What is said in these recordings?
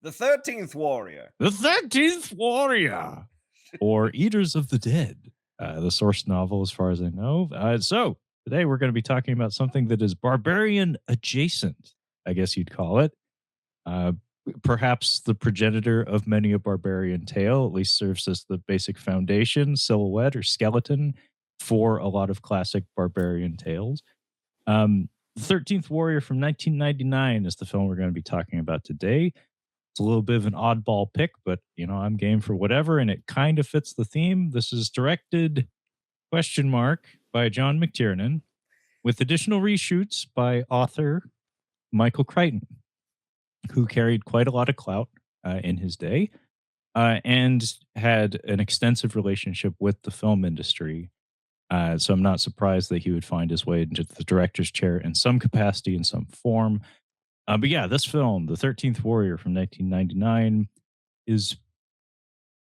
The 13th Warrior. The 13th Warrior, or Eaters of the Dead, the source novel, as far as I know. So today we're going to be talking about something that is barbarian adjacent, I guess you'd call it. Uh, Perhaps the progenitor of many a barbarian tale, at least serves as the basic foundation, silhouette, or skeleton for a lot of classic barbarian tales. The 13th Warrior from 1999 is the film we're going to be talking about today. It's a little bit of an oddball pick, but I'm game for whatever, and it kind of fits the theme. This is directed by John McTiernan, with additional reshoots by author Michael Crichton, who carried quite a lot of clout in his day, and had an extensive relationship with the film industry. So I'm not surprised that he would find his way into the director's chair in some capacity, in some form. But yeah, this film, The 13th Warrior from 1999, is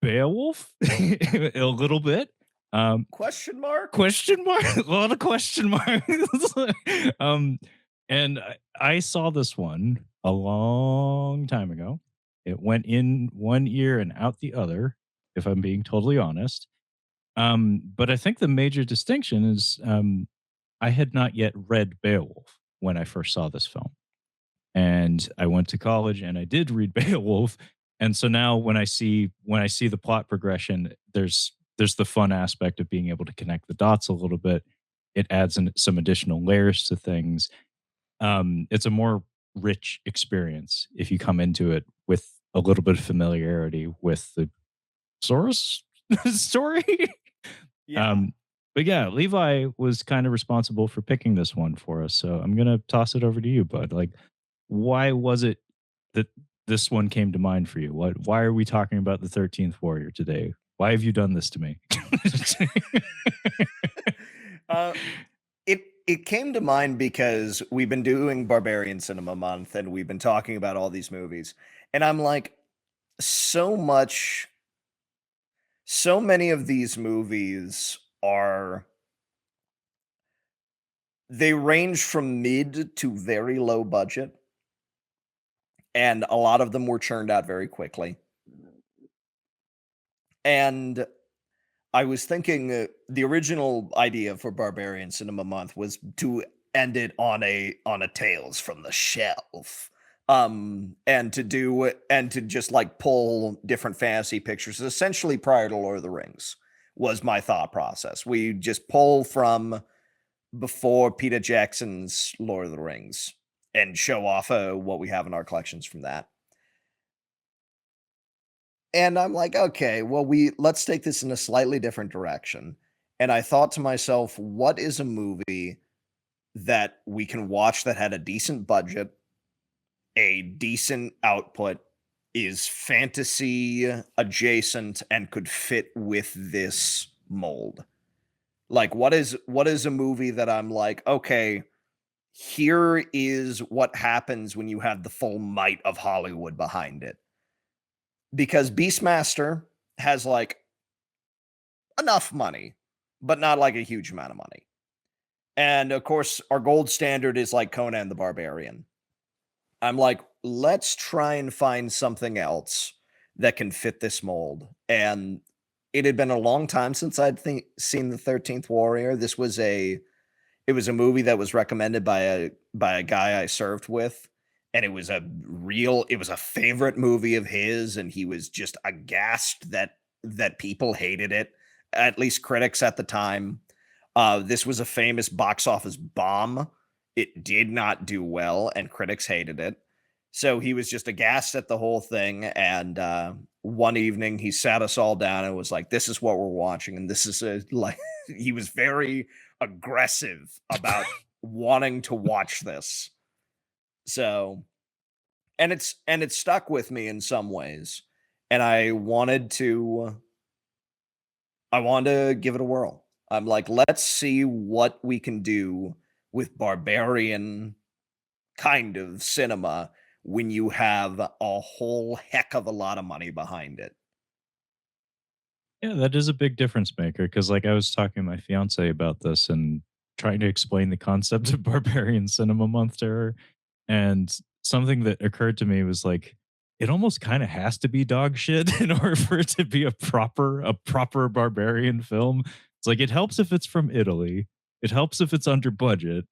Beowulf a little bit. Question mark? Question mark? A lot of question marks. And I saw this one a long time ago. It went in one ear and out the other, if I'm being totally honest. But I think the major distinction is I had not yet read Beowulf when I first saw this film. And I went to college and I did read Beowulf. And so now when I see the plot progression, there's the fun aspect of being able to connect the dots a little bit. It adds some additional layers to things. It's a more rich experience if you come into it with a little bit of familiarity with the source story. Yeah. But yeah, Levi was kind of responsible for picking this one for us. So I'm gonna toss it over to you, bud. Like, why was it that this one came to mind for you? Why are we talking about the 13th Warrior today? Why have you done this to me? It came to mind because we've been doing Barbarian Cinema Month and we've been talking about all these movies. And I'm like, so many of these movies they range from mid to very low budget. And a lot of them were churned out very quickly. And I was thinking the original idea for Barbarian Cinema Month was to end it on a Tales from the Shelf. And to just like pull different fantasy pictures, essentially prior to Lord of the Rings was my thought process. We just pull from before Peter Jackson's Lord of the Rings and show off what we have in our collections from that. And I'm like, okay, well, let's take this in a slightly different direction. And I thought to myself, what is a movie that we can watch that had a decent budget, a decent output, is fantasy adjacent, and could fit with this mold? Like, what is a movie that I'm like, okay, here is what happens when you have the full might of Hollywood behind it. Because Beastmaster has like enough money, but not like a huge amount of money. And of course, our gold standard is like Conan the Barbarian. I'm like, let's try and find something else that can fit this mold. And it had been a long time since I'd seen the 13th Warrior. It was a movie that was recommended by a guy I served with. And it was a favorite movie of his, and he was just aghast that people hated it, at least critics at the time. This was a famous box office bomb. It did not do well, and critics hated it. So he was just aghast at the whole thing. And one evening, he sat us all down and was like, "This is what we're watching." And this is he was very aggressive about wanting to watch this. So, and it's stuck with me in some ways, and I wanted to give it a whirl. I'm like, let's see what we can do with barbarian kind of cinema when you have a whole heck of a lot of money behind it. Yeah, that is a big difference maker, because like I was talking to my fiance about this and trying to explain the concept of Barbarian Cinema Month to her, and something that occurred to me was like, it almost kind of has to be dog shit in order for it to be a proper barbarian film. It's like it helps if it's from Italy, it helps if it's under budget,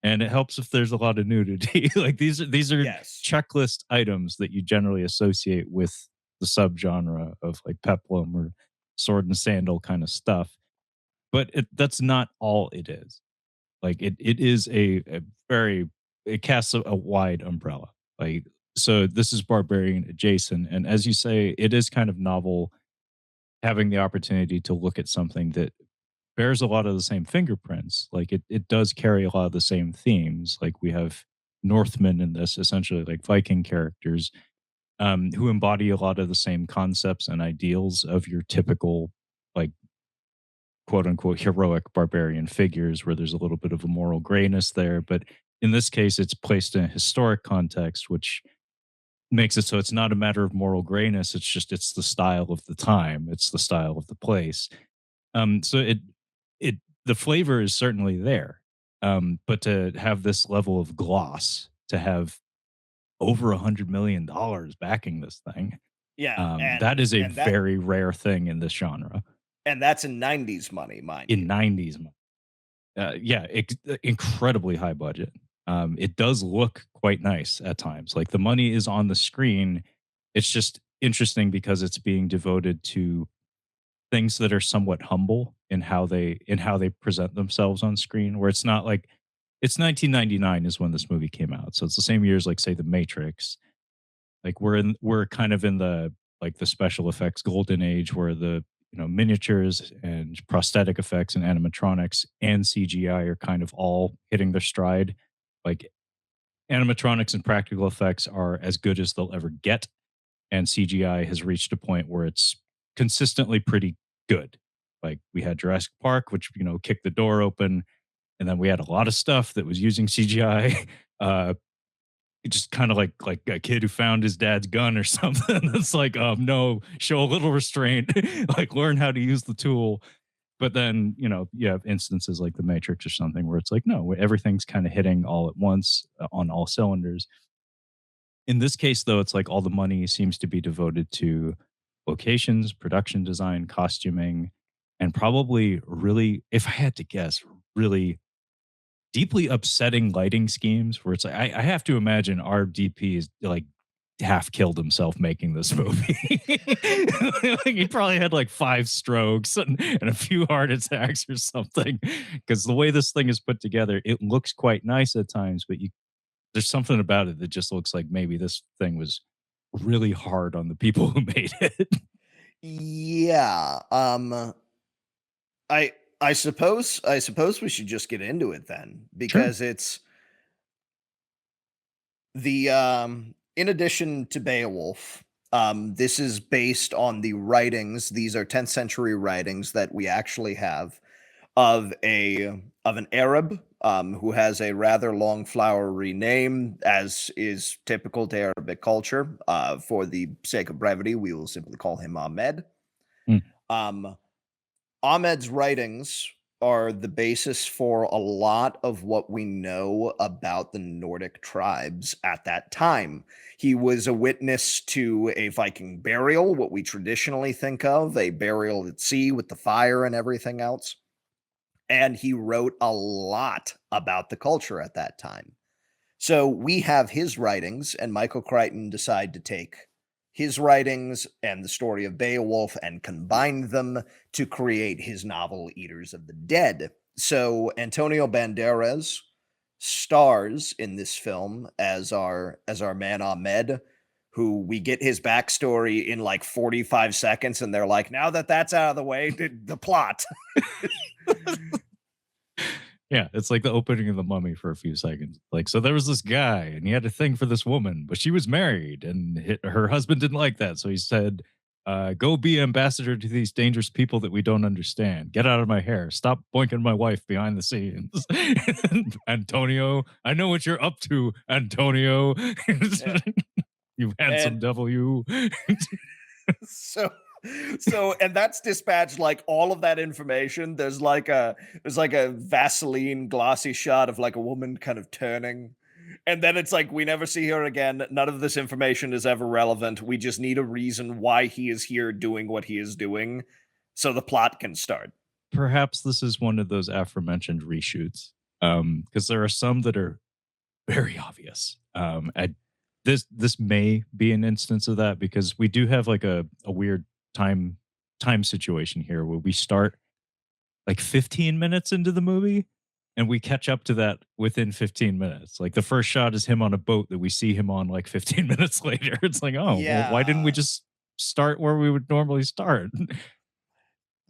and it helps if there's a lot of nudity. Like these are Yes. checklist items that you generally associate with the subgenre of like peplum or sword and sandal kind of stuff. But that's not all it is. Like it is a very, it casts a wide umbrella. Like, so this is barbarian adjacent, and as you say, it is kind of novel having the opportunity to look at something that bears a lot of the same fingerprints. Like it does carry a lot of the same themes. Like we have Northmen in this, essentially like Viking characters, who embody a lot of the same concepts and ideals of your typical like quote unquote heroic barbarian figures, where there's a little bit of a moral grayness there. But in this case, it's placed in a historic context, which makes it so it's not a matter of moral grayness. It's just it's the style of the time, it's the style of the place. So it the flavor is certainly there. But to have this level of gloss, to have over $100 million backing this thing, Yeah, that is a and that very rare thing in this genre and that's in 90s money, mind in you. 90s. Yeah, incredibly high budget. It does look quite nice at times. Like the money is on the screen. It's just interesting because it's being devoted to things that are somewhat humble in how they present themselves on screen. Where it's not like it's 1999 is when this movie came out, so it's the same year as like say The Matrix. Like we're kind of in the like the special effects golden age where the miniatures and prosthetic effects and animatronics and CGI are kind of all hitting their stride. Like animatronics and practical effects are as good as they'll ever get, and CGI has reached a point where it's consistently pretty good. Like we had Jurassic Park, which kicked the door open, and then we had a lot of stuff that was using CGI. Uh, just kind of like a kid who found his dad's gun or something. That's like, no, show a little restraint, like learn how to use the tool. But then, you have instances like The Matrix or something where it's like, no, everything's kind of hitting all at once, on all cylinders. In this case, though, it's like all the money seems to be devoted to locations, production design, costuming, and probably really, if I had to guess, really deeply upsetting lighting schemes where it's like I have to imagine our DP is like half killed himself making this movie. Like, he probably had like 5 strokes and a few heart attacks or something. Because the way this thing is put together, it looks quite nice at times, but there's something about it that just looks like maybe this thing was really hard on the people who made it. Yeah, I suppose we should just get into it then, Sure. because it's in addition to Beowulf, this is based on the writings. These are 10th century writings that we actually have of an Arab, who has a rather long flowery name, as is typical to Arabic culture. For the sake of brevity, we will simply call him Ahmed. Mm. Um, Ahmed's writings are the basis for a lot of what we know about the Nordic tribes at that time. He was a witness to a Viking burial, what we traditionally think of, a burial at sea with the fire and everything else. And he wrote a lot about the culture at that time. So we have his writings, and Michael Crichton decided to take his writings and the story of Beowulf and combine them to create his novel Eaters of the Dead. So Antonio Banderas stars in this film as our man Ahmed, who we get his backstory in like 45 seconds, and they're like, now that that's out of the way, the plot. Yeah, it's like the opening of The Mummy for a few seconds. Like, so there was this guy, and he had a thing for this woman, but she was married, and her husband didn't like that. So he said, "Go be ambassador to these dangerous people that we don't understand. Get out of my hair. Stop boinking my wife behind the scenes." Antonio, I know what you're up to, Antonio. Yeah. You handsome And devil, you. so and that's dispatched like all of that information. There's like a Vaseline glossy shot of like a woman kind of turning. And then it's like we never see her again. None of this information is ever relevant. We just need a reason why he is here doing what he is doing so the plot can start. Perhaps this is one of those aforementioned reshoots, because there are some that are very obvious. This may be an instance of that because we do have like a weird time situation here where we start like 15 minutes into the movie and we catch up to that within 15 minutes. Like the first shot is him on a boat that we see him on like 15 minutes later. It's like, oh, well, why didn't we Yeah. just start where we would normally start?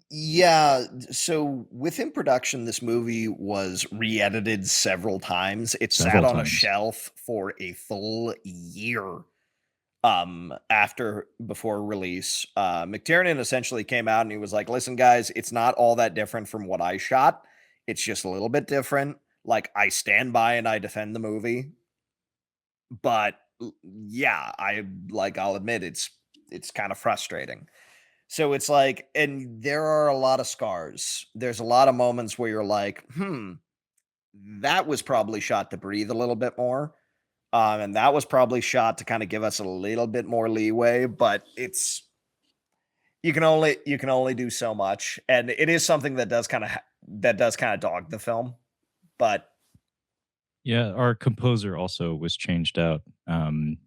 Yeah, so within production, this movie was re-edited several times. It sat Several on a times. shelf for a full year after before release. McTiernan essentially came out and he was like, "Listen, guys, it's not all that different from what I shot. It's just a little bit different. Like I stand by and I defend the movie, but yeah, I'll admit it's kind of frustrating." So it's like, and there are a lot of scars. There's a lot of moments where you're like, that was probably shot to breathe a little bit more. And that was probably shot to kind of give us a little bit more leeway, but it's you can only do so much. And it is something that does kind of dog the film. But Yeah, our composer also was changed out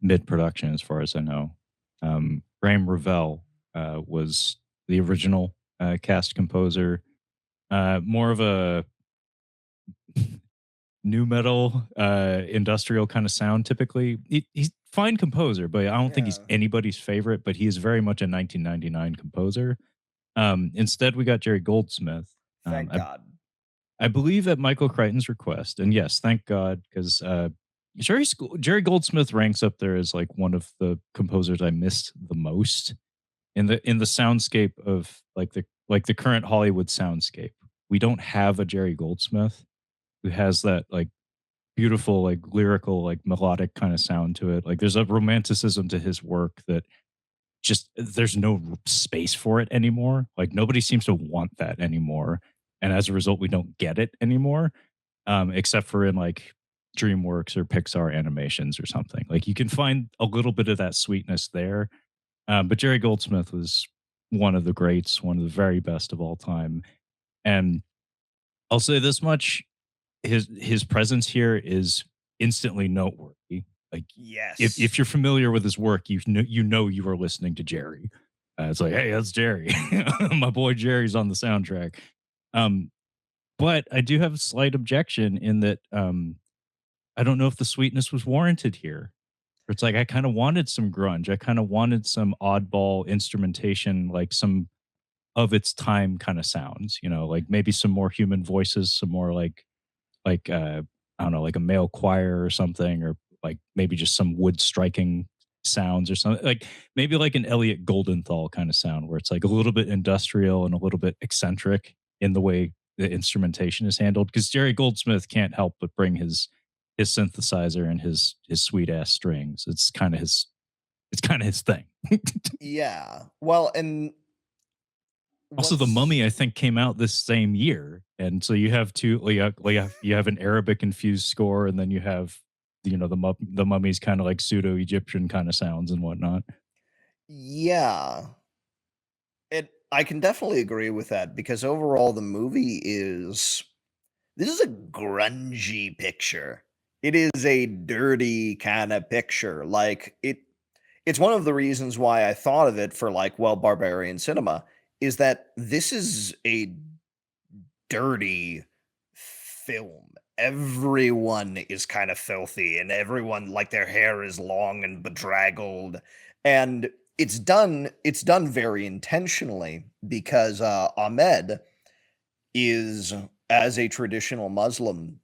mid-production, as far as I know. Graham Revell was the original cast composer, more of a new metal, industrial kind of sound. Typically, he's fine composer, but I don't think he's yeah, anybody's favorite. But he is very much a 1999 composer. Instead, we got Jerry Goldsmith. Um, thank I God. I believe at Michael Crichton's request, and yes, thank God, because Jerry Goldsmith ranks up there as like one of the composers I missed the most in the soundscape of like the current Hollywood soundscape. We don't have a Jerry Goldsmith who has that like beautiful, like lyrical, like melodic kind of sound to it. Like there's a romanticism to his work that just there's no space for it anymore. Like nobody seems to want that anymore. And as a result, we don't get it anymore, except for in like DreamWorks or Pixar animations or something. Like you can find a little bit of that sweetness there. But Jerry Goldsmith was one of the greats, one of the very best of all time. And I'll say this much: his presence here is instantly noteworthy. Like if Yes. you're familiar with his work, you know you are listening to Jerry. It's like, hey, that's Jerry. My boy Jerry's on the soundtrack. Um, but I do have a slight objection in that I don't know if the sweetness was warranted here. It's like I kind of wanted some grunge. I kind of wanted some oddball instrumentation, like some of its time kind of sounds, like maybe some more human voices, some more like I don't know, like a male choir or something, or like maybe just some wood striking sounds or something. Like maybe like an Elliot Goldenthal kind of sound where it's like a little bit industrial and a little bit eccentric in the way the instrumentation is handled. Because Jerry Goldsmith can't help but bring his synthesizer and his sweet ass strings. It's kind of his thing. Yeah. Well, and Also, The what's Mummy, I think, came out this same year, and so you have two. You have an Arabic infused score, and then you have the Mummy's kind of like pseudo Egyptian kind of sounds and whatnot. yeah. I can definitely agree with that because overall the movie is this is a grungy picture. It is a dirty kind of picture. Like it's one of the reasons why I thought of it for like Barbarian cinema is that this is a dirty film. Everyone is kind of filthy and everyone like their hair is long and bedraggled and it's done very intentionally because Ahmed is as a traditional Muslim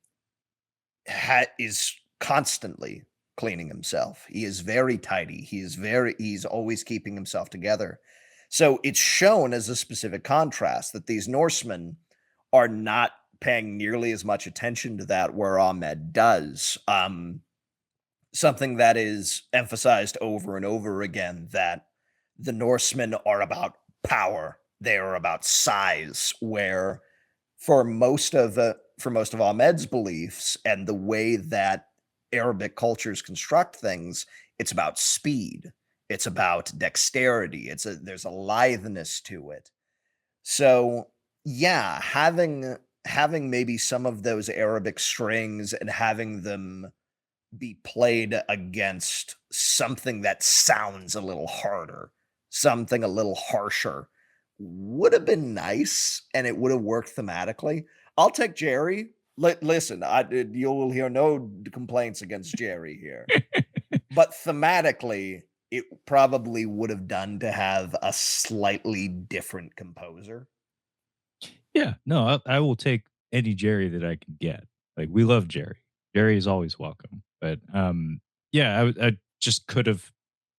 is constantly cleaning himself. He is very tidy. He's always keeping himself together. So it's shown as a specific contrast that these Norsemen are not paying nearly as much attention to that where Ahmed does. Something that is emphasized over and over again that the Norsemen are about power. They are about size, where for most of Ahmed's beliefs and the way that Arabic cultures construct things, it's about speed. It's about dexterity. There's a litheness to it. So yeah, having maybe some of those Arabic strings and having them be played against something that sounds a little harder, something a little harsher, would have been nice, and it would have worked thematically. I'll take Jerry. Listen, you'll hear no complaints against Jerry here, but thematically, it probably would have done to have a slightly different composer. Yeah, no, I will take any Jerry that I can get. Like, we love Jerry. Jerry is always welcome. But yeah, I just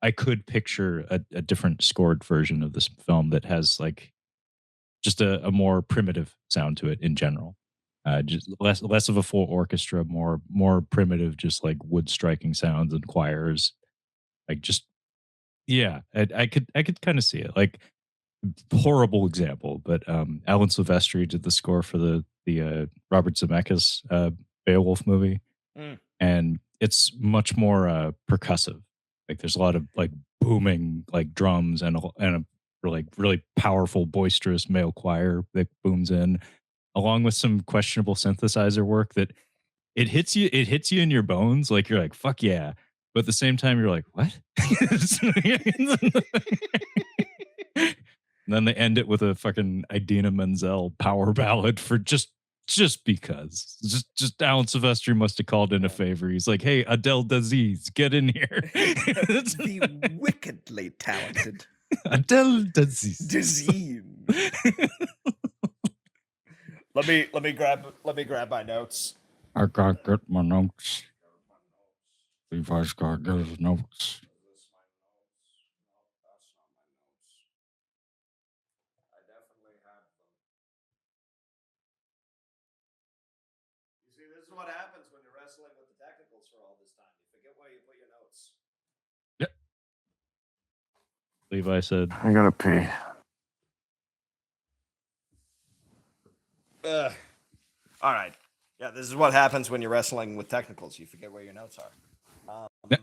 I could picture a different scored version of this film that has like just a more primitive sound to it in general. Just less of a full orchestra, more primitive, just like wood striking sounds and choirs. Like just yeah, I could kind of see it. Like horrible example, but Alan Silvestri did the score for the Robert Zemeckis Beowulf movie, Mm. and it's much more percussive. Like there's a lot of like booming like drums and a really powerful boisterous male choir that booms in, along with some questionable synthesizer work that it hits you in your bones. Like you're like fuck yeah, but at the same time you're like what? And then they end it with a fucking Idina Menzel power ballad for just because. Just Alan Silvestri must have called in a favor. He's like, "Hey, Adele Dazeez, get in here." The wickedly talented Adele Dazeez. Disease. Let me grab my notes. I gotta get my notes. Levi's gotta get his notes. I definitely have them. You see, this is what happens when you're wrestling with the technicals for all this time. You forget where you put your notes. Yep. Levi said, I gotta pee. All right. Yeah, this is what happens when you're wrestling with technicals. You forget where your notes are. Yep.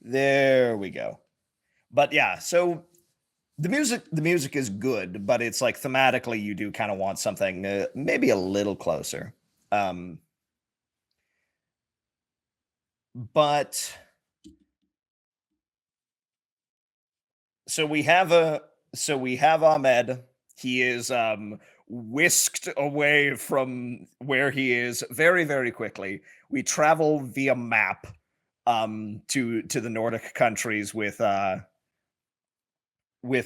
There we go. But yeah, so the music is good, but it's like thematically you do kind of want something maybe a little closer. But so we have Ahmed. He is whisked away from where he is very, very quickly. We travel via map to the Nordic countries with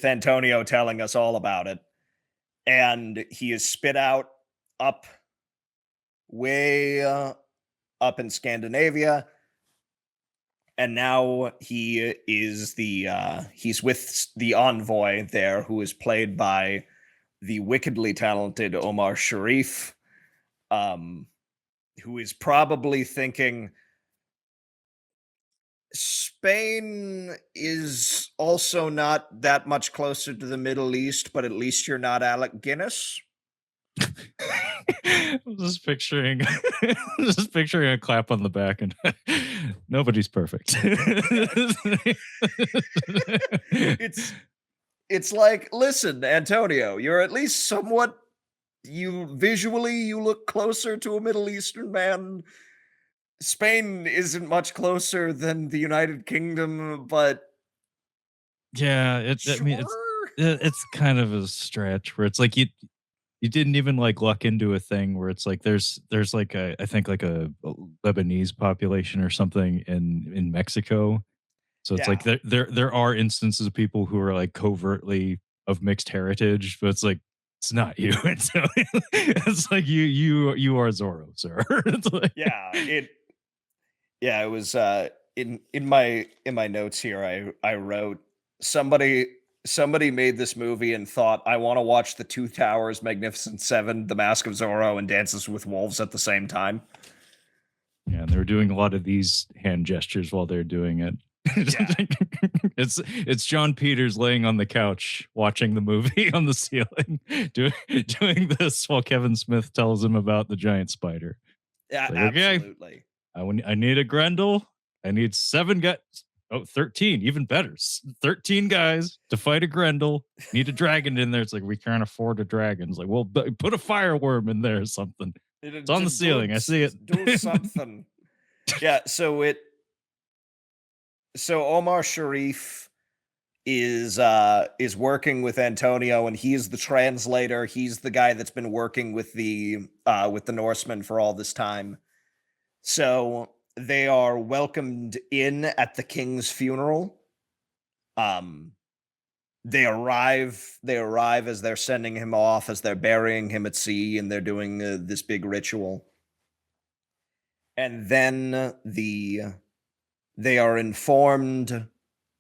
Antonio telling us all about it. And he is spit out up way up in Scandinavia. And now he is he's with the envoy there, who is played by the wickedly talented Omar Sharif, who is probably thinking, Spain is also not that much closer to the Middle East, but at least you're not Alec Guinness. I'm just picturing a clap on the back and nobody's perfect. It's like, listen, Antonio, you're at least somewhat you look closer to a Middle Eastern man. Spain isn't much closer than the United Kingdom, but yeah, sure. I mean it's kind of a stretch where it's like you didn't even like luck into a thing where it's like there's like I think like a Lebanese population or something in Mexico. So it's like there are instances of people who are like covertly of mixed heritage, but it's like it's not you. It's like you are Zorro, sir. It's like, it was in my notes here I wrote somebody made this movie and thought, I want to watch The Two Towers, Magnificent Seven, The Mask of Zorro, and Dances with Wolves at the same time. Yeah, and they were doing a lot of these hand gestures while they're doing it. Yeah. It's John Peters laying on the couch watching the movie on the ceiling, doing this while Kevin Smith tells him about the giant spider. Yeah, Like, okay, absolutely. I need a Grendel. I need 7 guys. Oh, 13, even better. 13 guys to fight a Grendel. Need a dragon in there. It's like, we can't afford a dragon. It's like, well, put a fireworm in there or something. It's on the Just do ceiling. I see it. do something. Yeah, so Omar Sharif is working with Antonio, and he's the translator. He's the guy that's been working with the Norsemen for all this time. So they are welcomed in at the king's funeral. Um they arrive as they're sending him off, as they're burying him at sea, and they're doing this big ritual. And then they are informed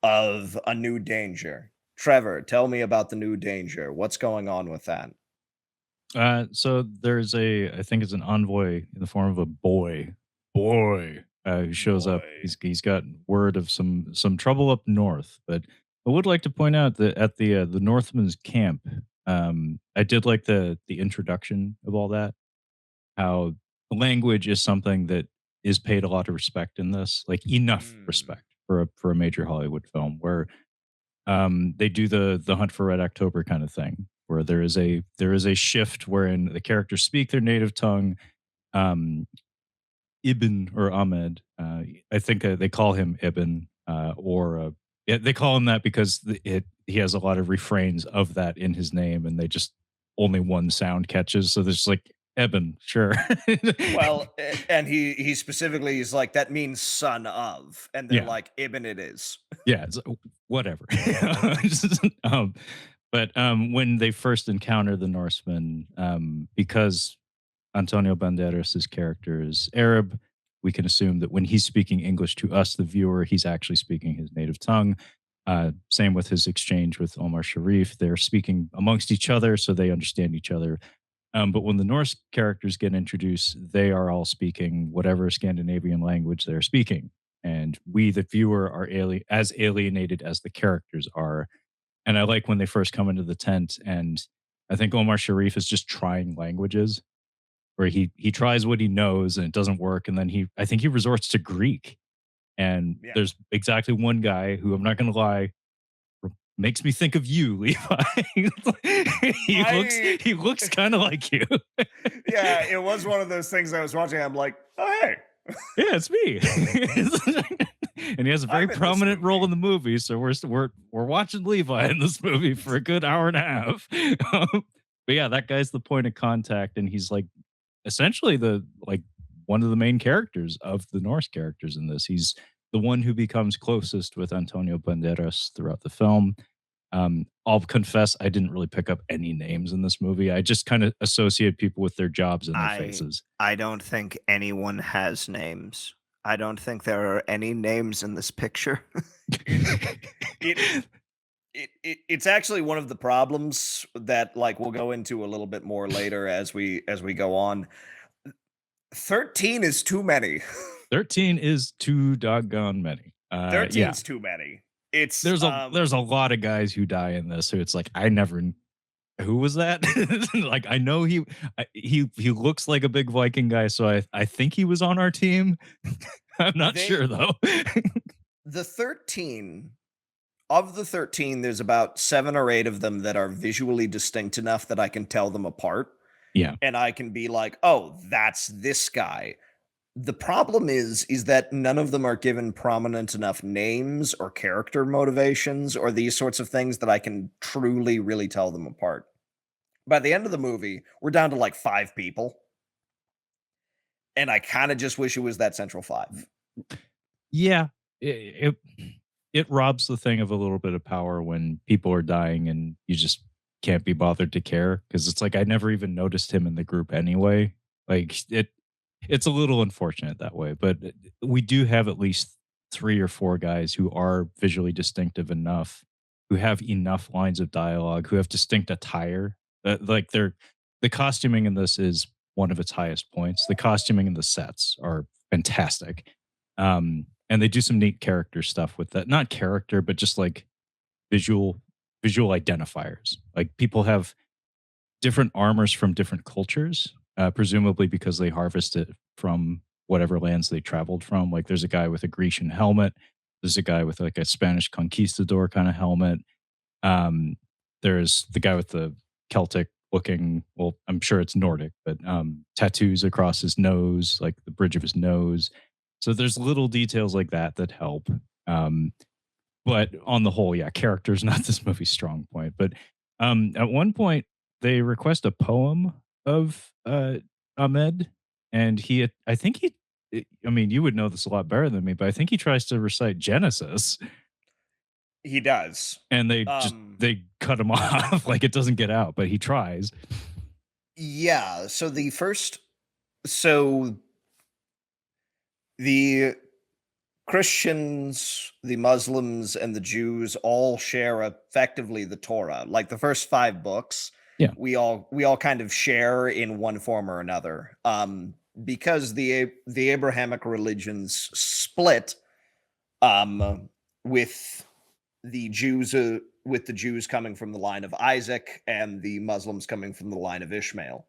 of a new danger. Trevor, tell me about the new danger. What's going on with that? So there's I think it's an envoy in the form of a boy, who shows up. Boy. He's got word of some trouble up north. But I would like to point out that at the Northmen's camp, I did like the introduction of all that. How language is something that is paid a lot of respect in this, like enough Mm. respect for a major Hollywood film, where they do the Hunt for Red October kind of thing, where there is a shift wherein the characters speak their native tongue. Um, Ibn or Ahmed, I think they call him Ibn, or yeah, they call him that because he has a lot of refrains of that in his name, and they just only one sound catches. So there's like Eben, sure. Well, and he specifically is like, that means son of, and they're Yeah, like, Ibn it is. yeah, it's whatever. um, but when they first encounter the Norsemen, because Antonio Banderas' character is Arab, we can assume that when he's speaking English to us, the viewer, he's actually speaking his native tongue. Same with his exchange with Omar Sharif. They're speaking amongst each other, so they understand each other. But when the Norse characters get introduced, they are all speaking whatever Scandinavian language they're speaking. And we, the viewer, are as alienated as the characters are. And I like when they first come into the tent, and I think Omar Sharif is just trying languages, where he tries what he knows and it doesn't work, and then I think he resorts to Greek. And Yeah. there's exactly one guy who, I'm not going to lie, makes me think of you, Levi. I He looks kind of like you. Yeah, it was one of those things I was watching. I'm like, oh hey, Yeah, it's me. And he has a very I'm in this prominent role movie. in the movie, so we're watching Levi in this movie for a good hour and a half. But yeah, that guy's the point of contact, and he's like essentially the like one of the main characters of the Norse characters in this. He's the one who becomes closest with Antonio Banderas throughout the film. I'll confess, I didn't really pick up any names in this movie. I just kind of associate people with their jobs and their I faces. I don't think anyone has names. I don't think there are any names in this picture. it, it's actually one of the problems that, like, we'll go into a little bit more later as we go on. 13 is too many. 13 is too doggone many. Yeah, 13's too many. It's there's a lot of guys who die in this who it's like I never who was that? Like I know he looks like a big Viking guy, so I think he was on our team. I'm not they sure though. the 13 of the 13, there's about 7 or 8 of them that are visually distinct enough that I can tell them apart, Yeah. and I can be like, "Oh, that's this guy." The problem is that none of them are given prominent enough names or character motivations or these sorts of things that I can truly, really tell them apart. By the end of the movie, we're down to like 5 people, and I kinda just wish it was that central 5. Yeah. It robs the thing of a little bit of power when people are dying and you just can't be bothered to care, because it's like I never even noticed him in the group anyway. Like it's a little unfortunate that way, but we do have at least 3 or 4 guys who are visually distinctive enough, who have enough lines of dialogue, who have distinct attire. Like the costuming in this is one of its highest points. The costuming in the sets are fantastic. And they do some neat character stuff with that. Not character, but just like visual visual identifiers. Like people have different armors from different cultures, presumably because they harvest it from whatever lands they traveled from. Like, there's a guy with a Grecian helmet. There's a guy with like a Spanish conquistador kind of helmet. Um, there's the guy with the Celtic looking, well, I'm sure it's Nordic, but tattoos across his nose, like the bridge of his nose. So there's little details like that that help. Um, but on the whole, yeah, character's not this movie's strong point. But at one point, they request a poem of Ahmed, and I think I mean, you would know this a lot better than me, but I think he tries to recite Genesis, He does. and Um, they cut him off, like it doesn't get out, but he tries. yeah. So the Christians, the Muslims, and the Jews all share effectively the Torah. Like the first 5 books, Yeah, we all kind of share in one form or another. Because the Abrahamic religions split, with the Jews coming from the line of Isaac and the Muslims coming from the line of Ishmael.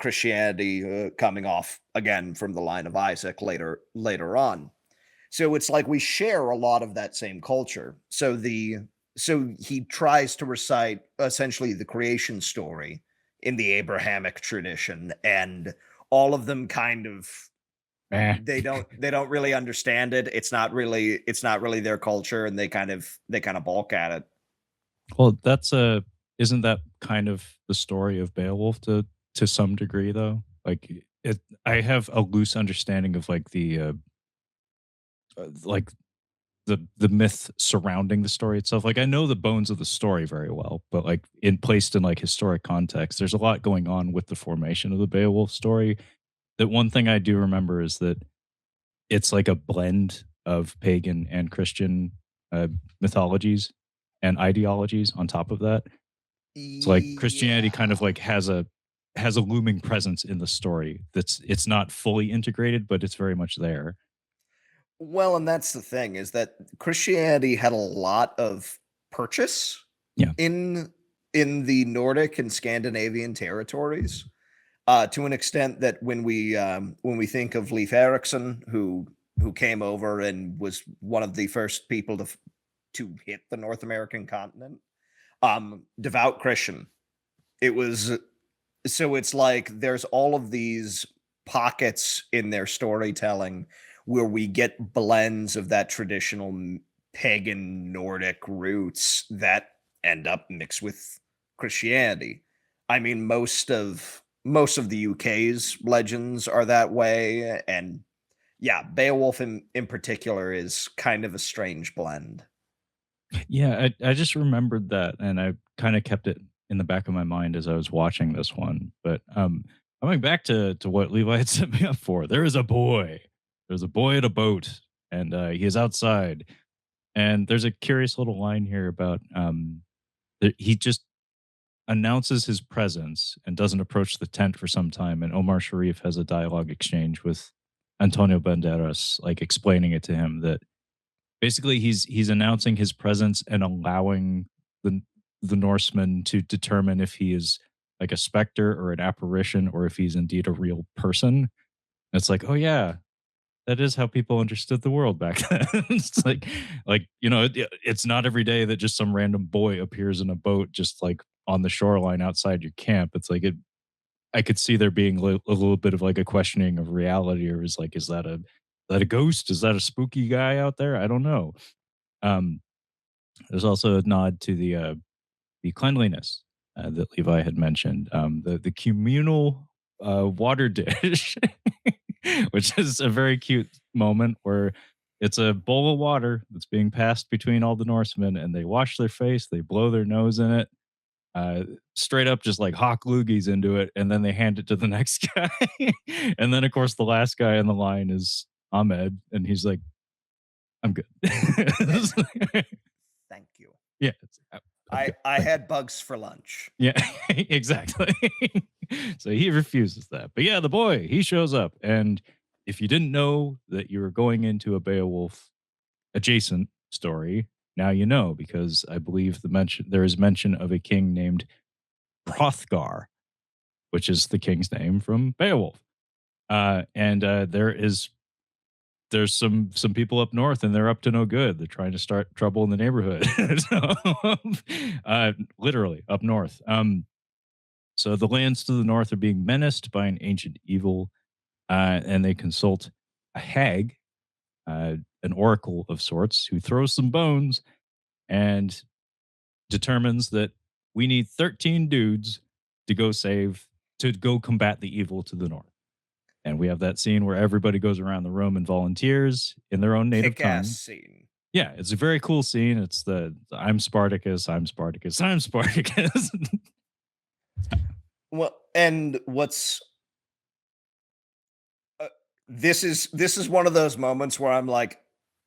Christianity coming off again from the line of Isaac later on. So it's like we share a lot of that same culture. So he tries to recite essentially the creation story in the Abrahamic tradition, and all of them kind of eh. they don't really understand it. It's not really their culture, and they kind of balk at it. Well, that's a isn't that kind of the story of Beowulf to some degree though? Like it, I have a loose understanding of like the myth surrounding the story itself. Like I know the bones of the story very well, but like in placed in like historic context, there's a lot going on with the formation of the Beowulf story. That one thing I do remember is that it's like a blend of pagan and Christian uh, mythologies and ideologies on top of that. So like Christianity kind of Yeah. like has a looming presence in the story it's not fully integrated, but it's very much there. Well, and that's the thing, is that Christianity had a lot of purchase Yeah. in the Nordic and Scandinavian territories, to an extent that when we think of Leif Erikson, who came over and was one of the first people to hit the North American continent, devout Christian. It was So it's like there's all of these pockets in their storytelling where we get blends of that traditional pagan Nordic roots that end up mixed with Christianity. I mean, most of the UK's legends are that way, and yeah, Beowulf in particular is kind of a strange blend. Yeah, I just remembered that, and I kind of kept it in the back of my mind as I was watching this one. But coming back to what Levi had set me up for, there is a boy. There's a boy at a boat, and he is outside. And there's a curious little line here about that he just announces his presence and doesn't approach the tent for some time. And Omar Sharif has a dialogue exchange with Antonio Banderas, like explaining it to him that basically he's announcing his presence and allowing the Norseman to determine if he is like a specter or an apparition or if he's indeed a real person. And it's like, oh yeah, that is how people understood the world back then. It's like it's not every day that just some random boy appears in a boat just like on the shoreline outside your camp. It's like it. I could see there being a little bit of like a questioning of reality, or is that a ghost? Is that a spooky guy out there? I don't know. Um, there's also a nod to the cleanliness that Levi had mentioned. The communal water dish, which is a very cute moment where it's a bowl of water that's being passed between all the Norsemen, and they wash their face, they blow their nose in it, uh, straight up just like hawk loogies into it, and then they hand it to the next guy. And then, of course, the last guy in the line is Ahmed, and he's like, I'm good. Thank you. Yeah, I'm I good. I Thank you. had bugs for lunch. Yeah, exactly. So he refuses that. But yeah, the boy, he shows up. And if you didn't know that you were going into a Beowulf adjacent story, now you know, because I believe there is mention of a king named Hrothgar. which is the king's name from Beowulf. And there's some people up north and they're up to no good. They're trying to start trouble in the neighborhood. Literally up north. So the lands to the north are being menaced by an ancient evil, and they consult a hag, an oracle of sorts, who throws some bones and determines that we need 13 dudes to go combat the evil to the north. And we have that scene where everybody goes around the room and volunteers in their own native Kick-ass tongue. scene. Yeah, it's a very cool scene. It's the I'm Spartacus, I'm Spartacus, I'm Spartacus. Well, and what's this is one of those moments where I'm like,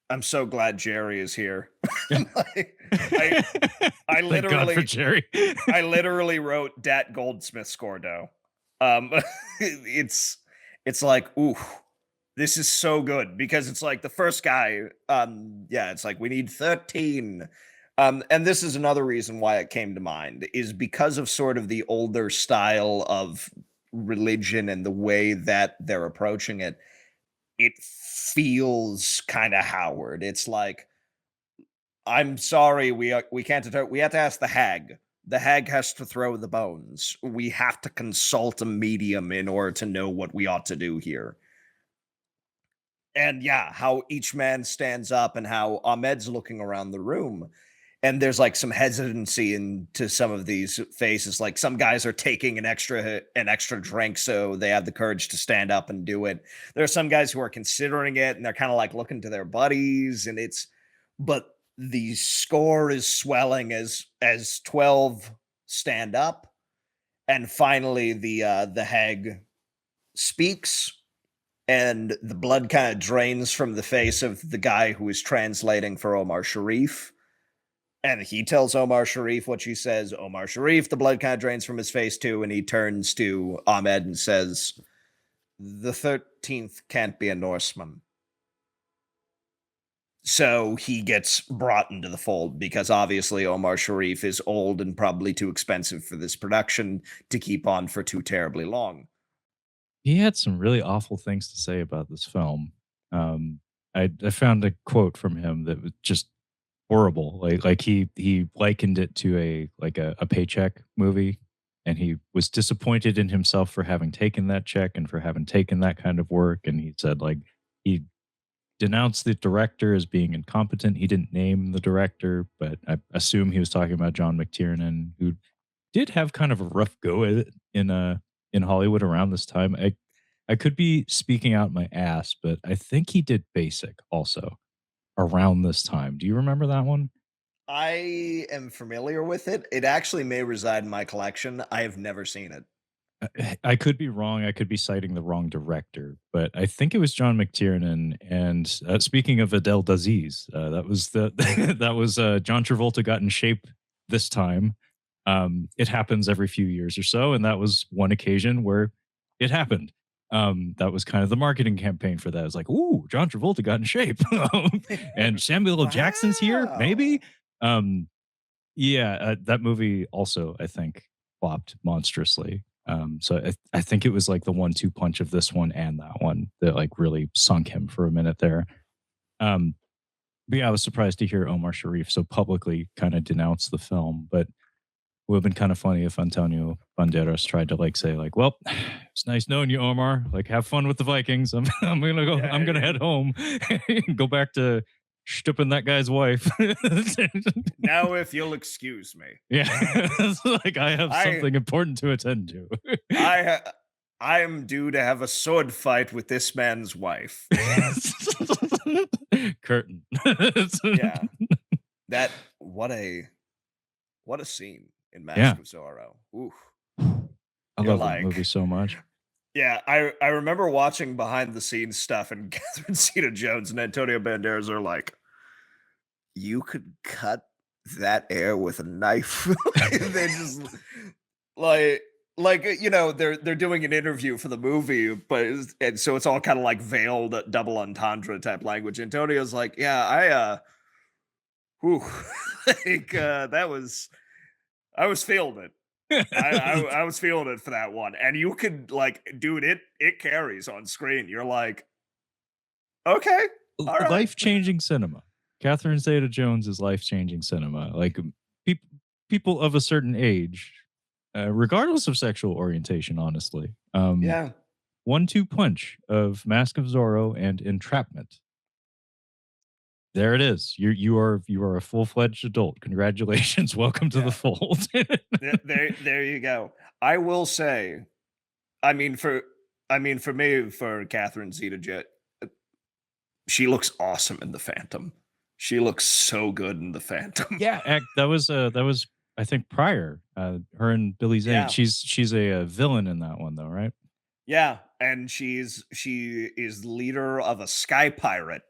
I'm so glad Jerry is here. Like, I Thank God for literally Jerry. I literally wrote Dat Goldsmith Scordo. Um, it's it's like, ooh, this is so good because it's like the first guy. Yeah, it's like we need 13. And this is another reason why it came to mind is because of sort of the older style of religion and the way that they're approaching it. It feels kind of Howard. It's like, I'm sorry, we can't we have to ask the hag. The hag has to throw the bones. We have to consult a medium in order to know what we ought to do here. And yeah, how each man stands up and how Ahmed's looking around the room. And there's like some hesitancy into some of these faces. Like some guys are taking an extra drink so they have the courage to stand up and do it. There are some guys who are considering it and they're kind of like looking to their buddies, and it's but the score is swelling as 12 stand up, and finally the hag speaks, and the blood kind of drains from the face of the guy who is translating for Omar Sharif. And he tells Omar Sharif what she says. Omar Sharif, the blood kind of drains from his face too, and he turns to Ahmed and says, "The 13th can't be a Norseman." So he gets brought into the fold because obviously Omar Sharif is old and probably too expensive for this production to keep on for too terribly long. He had some really awful things to say about this film. I found a quote from him that was just horrible. Like he likened it to a paycheck movie, and he was disappointed in himself for having taken that check and for having taken that kind of work. And he said like he denounced the director as being incompetent. He didn't name the director, but I assume he was talking about John McTiernan, who did have kind of a rough go at it in Hollywood around this time. I could be speaking out my ass, but I think he did Basic also around this time. Do you remember that one? I am familiar with it. It actually may reside in my collection. I have never seen it. I could be wrong. I could be citing the wrong director, but I think it was John McTiernan. And speaking of Adele Dazeez, that was the that was John Travolta got in shape this time. It happens every few years or so, and that was one occasion where it happened. That was kind of the marketing campaign for that. It was like, "Ooh, John Travolta got in shape," and Samuel L. Jackson's here, maybe. Wow. Um, yeah, that movie also, I think, flopped monstrously. So I think it was like the one-two punch of this one and that one that like really sunk him for a minute there. Um, but yeah, I was surprised to hear Omar Sharif so publicly kind of denounce the film. But it would have been kind of funny if Antonio Banderas tried to like say like, "Well, it's nice knowing you, Omar. Like, have fun with the Vikings. I'm gonna go. I'm gonna Yeah. head home, go back to stupping that guy's wife." Now, if you'll excuse me, Yeah, it's like I have I something important to attend to. I ha- I am due to have a sword fight with this man's wife. Curtain. Yeah, that what a scene in Yeah, Mask of Zorro. Oof. I You're love that movie like, so much. yeah, I remember watching behind the scenes stuff, and Catherine Zeta-Jones and Antonio Banderas are like, you could cut that air with a knife. They just like they're doing an interview for the movie, but and so it's all kind of like veiled double entendre type language. Antonio's like, yeah, whew, like that was I was feeling it. I was feeling it for that one, and you could like, dude, it carries on screen. You're like, okay, all right, Life-changing cinema. Catherine Zeta-Jones is life-changing cinema. Like, peop people of a certain age, regardless of sexual orientation, honestly, yeah. 1-2 punch of Mask of Zorro and Entrapment. There it is. You are a full-fledged adult. Congratulations. Welcome to the Yeah, fold. there you go. I will say, I mean, for for me, for Catherine Zeta-Jet, she looks awesome in The Phantom. She looks so good in The Phantom. Yeah, that was, I think, prior, her and Billy Zane. Yeah, She's a, villain in that one though, right? yeah, and she is leader of a sky pirate.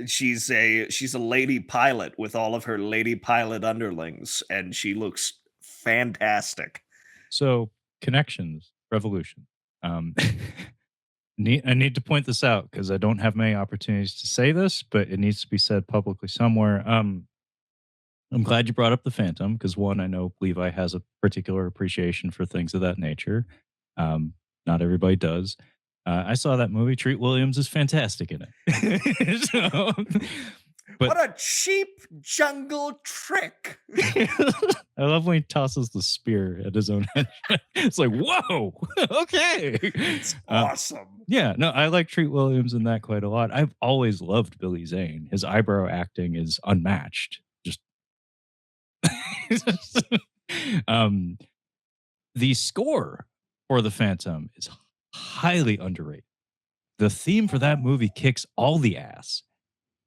She's a lady pilot with all of her lady pilot underlings, and she looks fantastic. So, connections, revolution. Um, I need to point this out because I don't have many opportunities to say this, but it needs to be said publicly somewhere. I'm glad you brought up the Phantom because one, I know Levi has a particular appreciation for things of that nature. Um, Not everybody does. I saw that movie. Treat Williams is fantastic in it. But What a cheap jungle trick! I love when he tosses the spear at his own head. It's like, whoa, okay. It's Uh, awesome. yeah, no, I like Treat Williams in that quite a lot. I've always loved Billy Zane. His eyebrow acting is unmatched. Just um, the score for The Phantom is highly underrated. The theme for that movie kicks all the ass.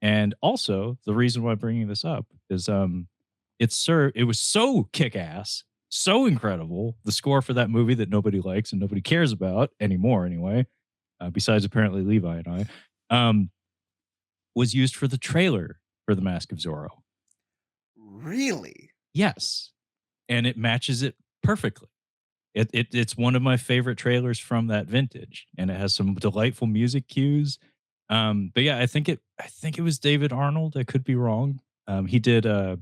And also, the reason why I'm bringing this up is it was so kick ass, so incredible. The score for that movie that nobody likes and nobody cares about anymore, anyway, besides apparently Levi and I, was used for the trailer for The Mask of Zorro. Really? Yes, and it matches it perfectly. It's one of my favorite trailers from that vintage, and it has some delightful music cues. But yeah, I think it was David Arnold. I could be wrong. He did what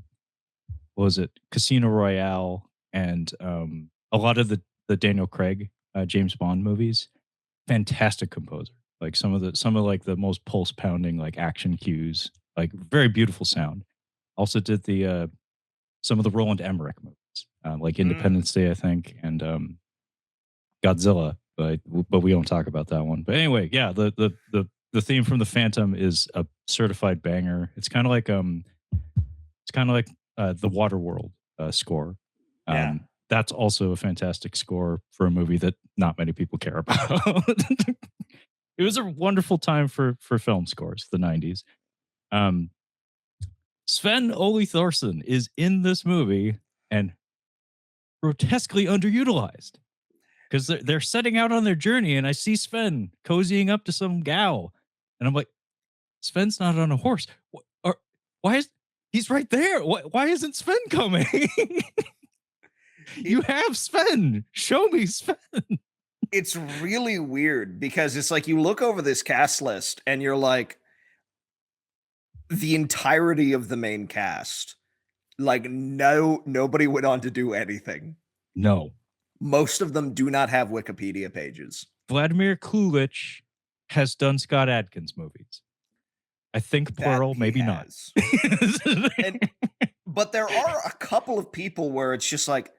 was it, Casino Royale, and a lot of the Daniel Craig James Bond movies. Fantastic composer. Like some of like the most pulse pounding like action cues. Like very beautiful sound. Also did the some of the Roland Emmerich movies, like Mm. Independence Day, I think, and Godzilla. But we don't talk about that one. But anyway, yeah, the theme from the Phantom is a certified banger. It's kind of like the Waterworld score. Yeah. That's also a fantastic score for a movie that not many people care about. It was a wonderful time for film scores, the '90s. Um, Sven Ole Thorsen is in this movie and grotesquely underutilized because they're setting out on their journey, and I see Sven cozying up to some gal, and I'm like, Sven's not on a horse. Or why is he's right there? Why isn't Sven coming? It You have Sven. Show me Sven. it's really weird because it's like you look over this cast list and you're like, the entirety of the main cast, like, nobody went on to do anything. No, Most of them do not have Wikipedia pages. Vladimir Kulich has done Scott Adkins movies. I think That plural, he maybe not. has. And but there are a couple of people where it's just like,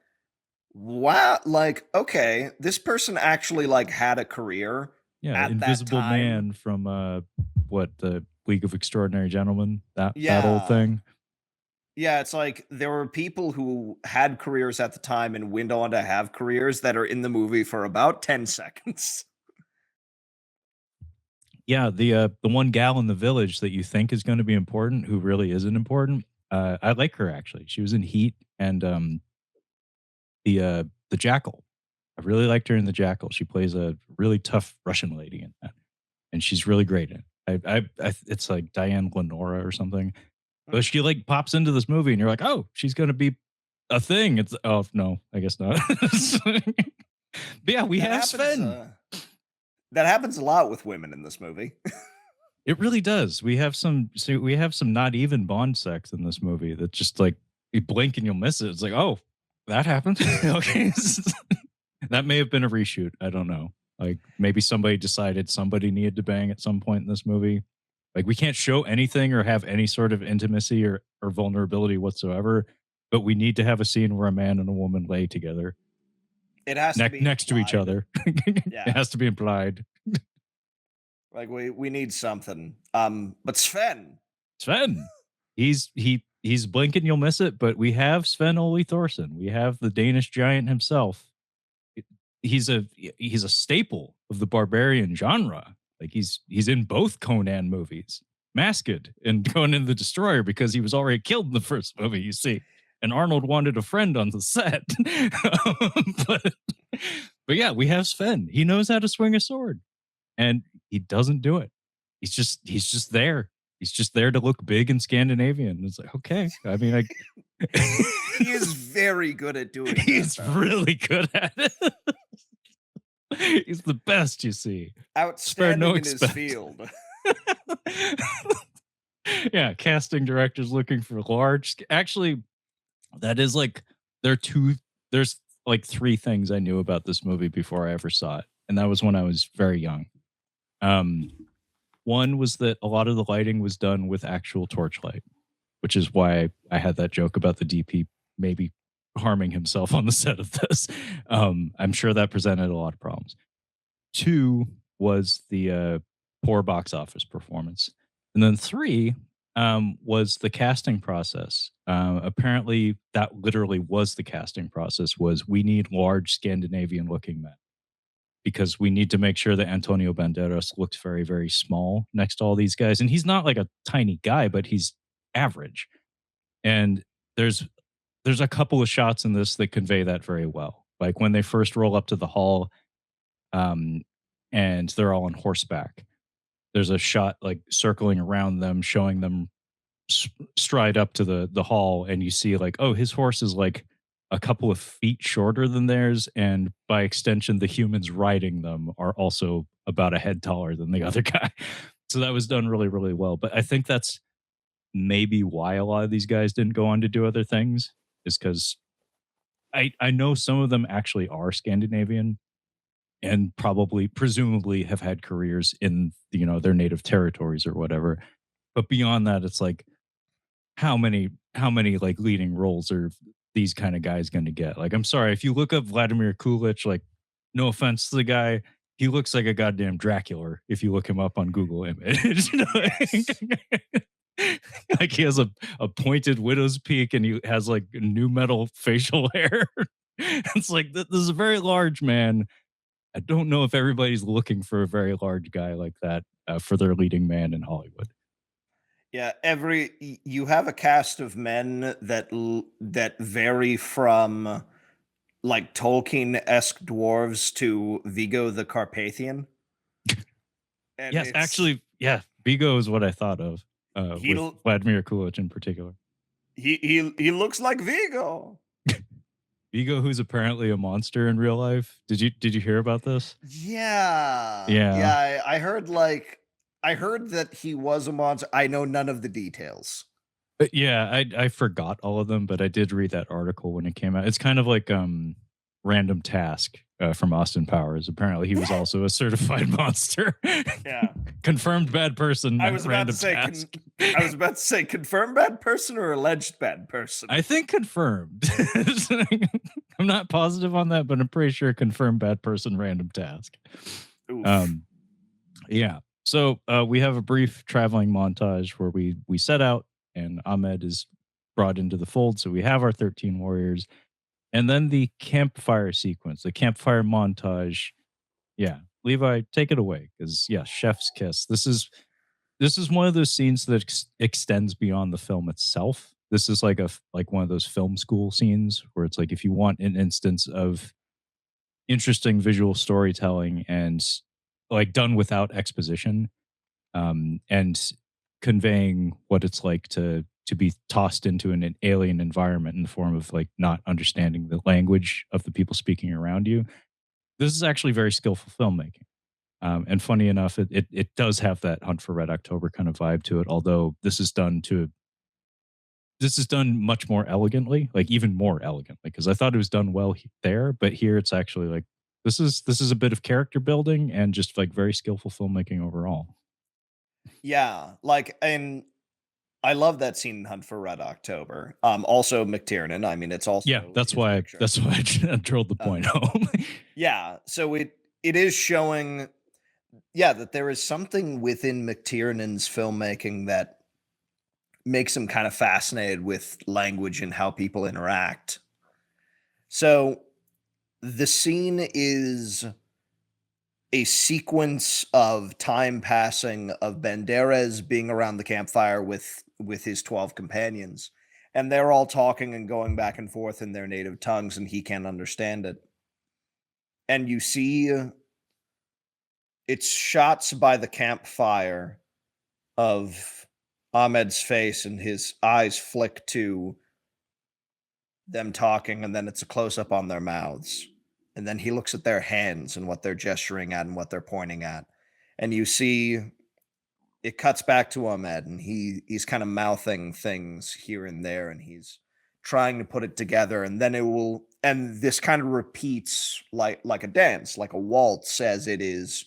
wow, like, okay, this person actually like had a career Yeah, at that Invisible time. Man from what, the League of Extraordinary Gentlemen, that old Yeah. thing. Yeah, it's like there were people who had careers at the time and went on to have careers that are in the movie for about 10 seconds. Yeah, the one gal in the village that you think is going to be important, who really isn't important. I like her actually. She was in Heat and the Jackal. I really liked her in the Jackal. She plays a really tough Russian lady in that, and she's really great in it. It's like Diane Lenora or something. Mm. But she like pops into this movie, and you're like, oh, she's going to be a thing. It's oh no, I guess not. But yeah, we That have happens, Sven. that happens a lot with women in this movie. It really does. We have some not even Bond sex in this movie that just like you blink and you'll miss it. It's like, oh, That happened. Okay. That may have been a reshoot. I don't know. Like maybe somebody decided somebody needed to bang at some point in this movie. Like we can't show anything or have any sort of intimacy or vulnerability whatsoever, but we need to have a scene where a man and a woman lay together It has to be next to each implied. other. It Yeah. has to be implied. Like we need something. But Sven, Sven, he's blinking, you'll miss it, but we have Sven Ole Thorson. We have the Danish giant himself. He's a staple of the barbarian genre. Like he's in both Conan movies, masked and Conan the Destroyer because he was already killed in the first movie. You see, and Arnold wanted a friend on the set, but but yeah, we have Sven. He knows how to swing a sword, and he doesn't do it. He's just there. He's just there to look big and Scandinavian. It's like okay, I mean, he is very good at doing he's that. really good at it. He's the best, you see. Spare Outstanding no in his expense. field. Yeah, casting directors looking for large. Actually, that is like there's like three things I knew about this movie before I ever saw it, and that was when I was very young. Um, One was that a lot of the lighting was done with actual torchlight, which is why I had that joke about the DP maybe harming himself on the set of this. I'm sure that presented a lot of problems. Two was the poor box office performance. And then three was the casting process. Apparently, that literally was the casting process was we need large Scandinavian looking men because we need to make sure that Antonio Banderas looks very, very small next to all these guys. And he's not like a tiny guy, but he's average. And there's there's a couple of shots in this that convey that very well. Like when they first roll up to the hall, um, and they're all on horseback. There's a shot like circling around them, showing them stride up to the hall, and you see like, oh, his horse is like a couple of feet shorter than theirs, and by extension, the humans riding them are also about a head taller than the other guy. So that was done really, really well. But I think that's maybe why a lot of these guys didn't go on to do other things, is because I know some of them actually are Scandinavian and probably presumably have had careers in their native territories or whatever. But beyond that, it's like how many like leading roles are these kind of guys going to get? Like, I'm sorry, if you look up Vladimir Kulich, like, no offense to the guy, he looks like a goddamn Dracula if you look him up on Google Image. Like he has a pointed widow's peak and he has like new metal facial hair. It's like this is a very large man. I don't know if everybody's looking for a very large guy like that for their leading man in Hollywood. Yeah, you have a cast of men that vary from like Tolkien-esque dwarves to Vigo the Carpathian. And Yes, actually, yeah, Vigo is what I thought of he with Vladimir Kulich in particular. he looks like Vigo. Vigo, who's apparently a monster in real life. Did you hear about this? Yeah. Yeah. Yeah, I heard that he was a monster. I know none of the details. Yeah, I forgot all of them, but I did read that article when it came out. It's kind of like Random Task from Austin Powers. Apparently, he was also a certified monster. Yeah. Confirmed bad person. I was about to Random say Task. I was about to say confirmed bad person or alleged bad person. I think confirmed. I'm not positive on that, but I'm pretty sure confirmed bad person. Random Task. Oof. Yeah. So we have a brief traveling montage where we set out and Ahmed is brought into the fold. So we have our 13 warriors, and then the campfire sequence, the campfire montage. Yeah, Levi, take it away, because yeah, chef's kiss. This is one of those scenes that extends beyond the film itself. This is like one of those film school scenes where it's like if you want an instance of interesting visual storytelling and like done without exposition, and conveying what it's like to be tossed into an alien environment in the form of like not understanding the language of the people speaking around you. This is actually very skillful filmmaking. And funny enough, it does have that Hunt for Red October kind of vibe to it, although this is done to this is done much more elegantly, like even more elegantly, because I thought it was done well there, but here it's actually like this is a bit of character building and just like very skillful filmmaking overall. Yeah, like, and I love that scene in Hunt for Red October. Also McTiernan. I mean, it's Yeah, also his picture. that's why I drilled the point Um, home. yeah, so it is showing, yeah, that there is something within McTiernan's filmmaking that makes him kind of fascinated with language and how people interact. So the scene is a sequence of time passing of Banderas being around the campfire with his 12 companions, and they're all talking and going back and forth in their native tongues, and he can't understand it. And you see it's shots by the campfire of Ahmed's face, and his eyes flick to them talking, and then it's a close up on their mouths. And then he looks at their hands and what they're gesturing at and what they're pointing at. And you see it cuts back to Ahmed, and he's kind of mouthing things here and there, and he's trying to put it together, and then it will, and this kind of repeats like a dance, like a waltz, as it is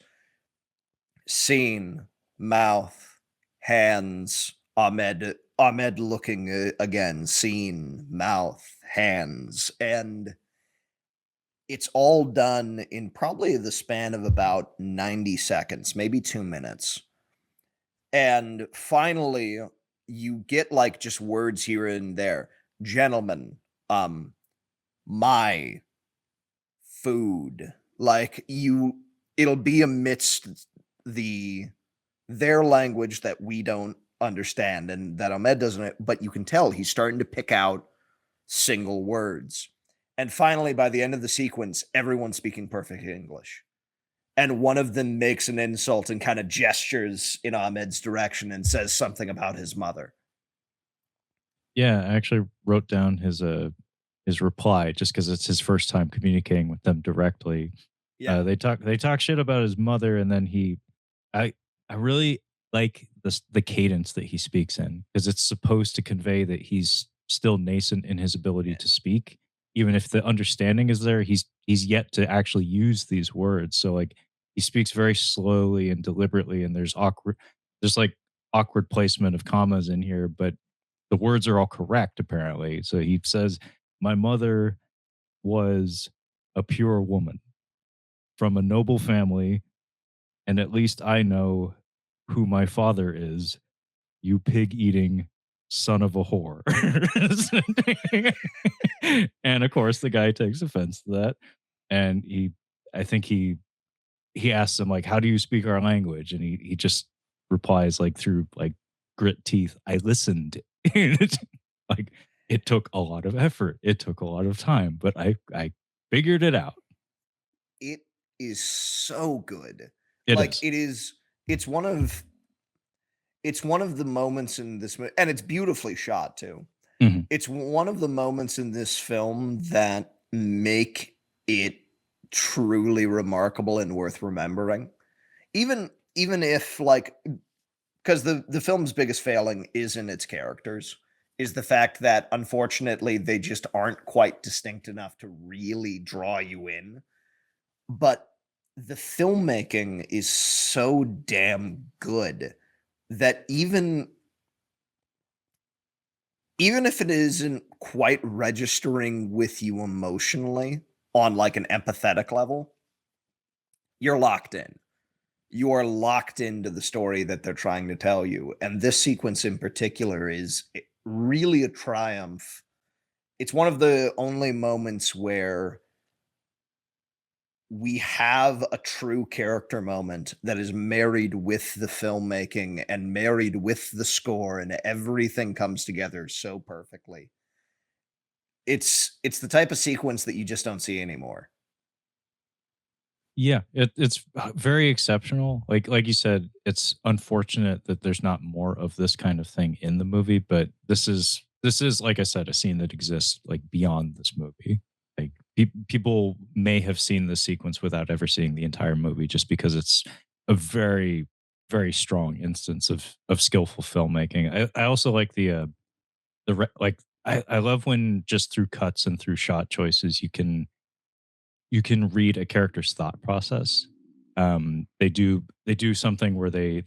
scene, mouth, hands, Ahmed looking again, scene, mouth, hands, and it's all done in probably the span of about 90 seconds, maybe 2 minutes. And finally, you get like just words here and there. Gentlemen, my food. Like it'll be amidst the their language that we don't understand and that Ahmed doesn't, but you can tell he's starting to pick out single words. And finally, by the end of the sequence, everyone's speaking perfect English. And one of them makes an insult and kind of gestures in Ahmed's direction and says something about his mother. Yeah, I actually wrote down his reply just because it's his first time communicating with them directly. Yeah. They talk shit about his mother, and then I I really like the cadence that he speaks in because it's supposed to convey that he's still nascent in his ability Yeah. to speak, even if the understanding is there. He's yet to actually use these words. So like he speaks very slowly and deliberately, and there's like awkward placement of commas in here, but the words are all correct apparently. So he says, "My mother was a pure woman from a noble family, and at least I know who my father is, you pig eating son of a whore." And of course, the guy takes offense to that. And I think he asks him, like, how do you speak our language? And he just replies, like, through like grit teeth, I listened. Like, it took a lot of effort. It took a lot of time, but I figured it out. It is so good. It Like is. it's one of it's one of the moments in this and it's beautifully shot too. Mhm. It's one of the moments in this film that make it truly remarkable and worth remembering. Even if like because the film's biggest failing isn't its characters, is the fact that unfortunately they just aren't quite distinct enough to really draw you in. But the filmmaking is so damn good that even if it isn't quite registering with you emotionally on like an empathetic level, you're locked in. You are locked into the story that they're trying to tell you. And this sequence in particular is really a triumph. It's one of the only moments where we have a true character moment that is married with the filmmaking and married with the score, and everything comes together so perfectly. It's the type of sequence that you just don't see anymore. Yeah, it's very exceptional. Like you said, it's unfortunate that there's not more of this kind of thing in the movie, but this is like I said, a scene that exists like beyond this movie. Like people may have seen this sequence without ever seeing the entire movie, just because it's a very strong instance of skillful filmmaking. I also like like I love when just through cuts and through shot choices you can read a character's thought process. They do something where they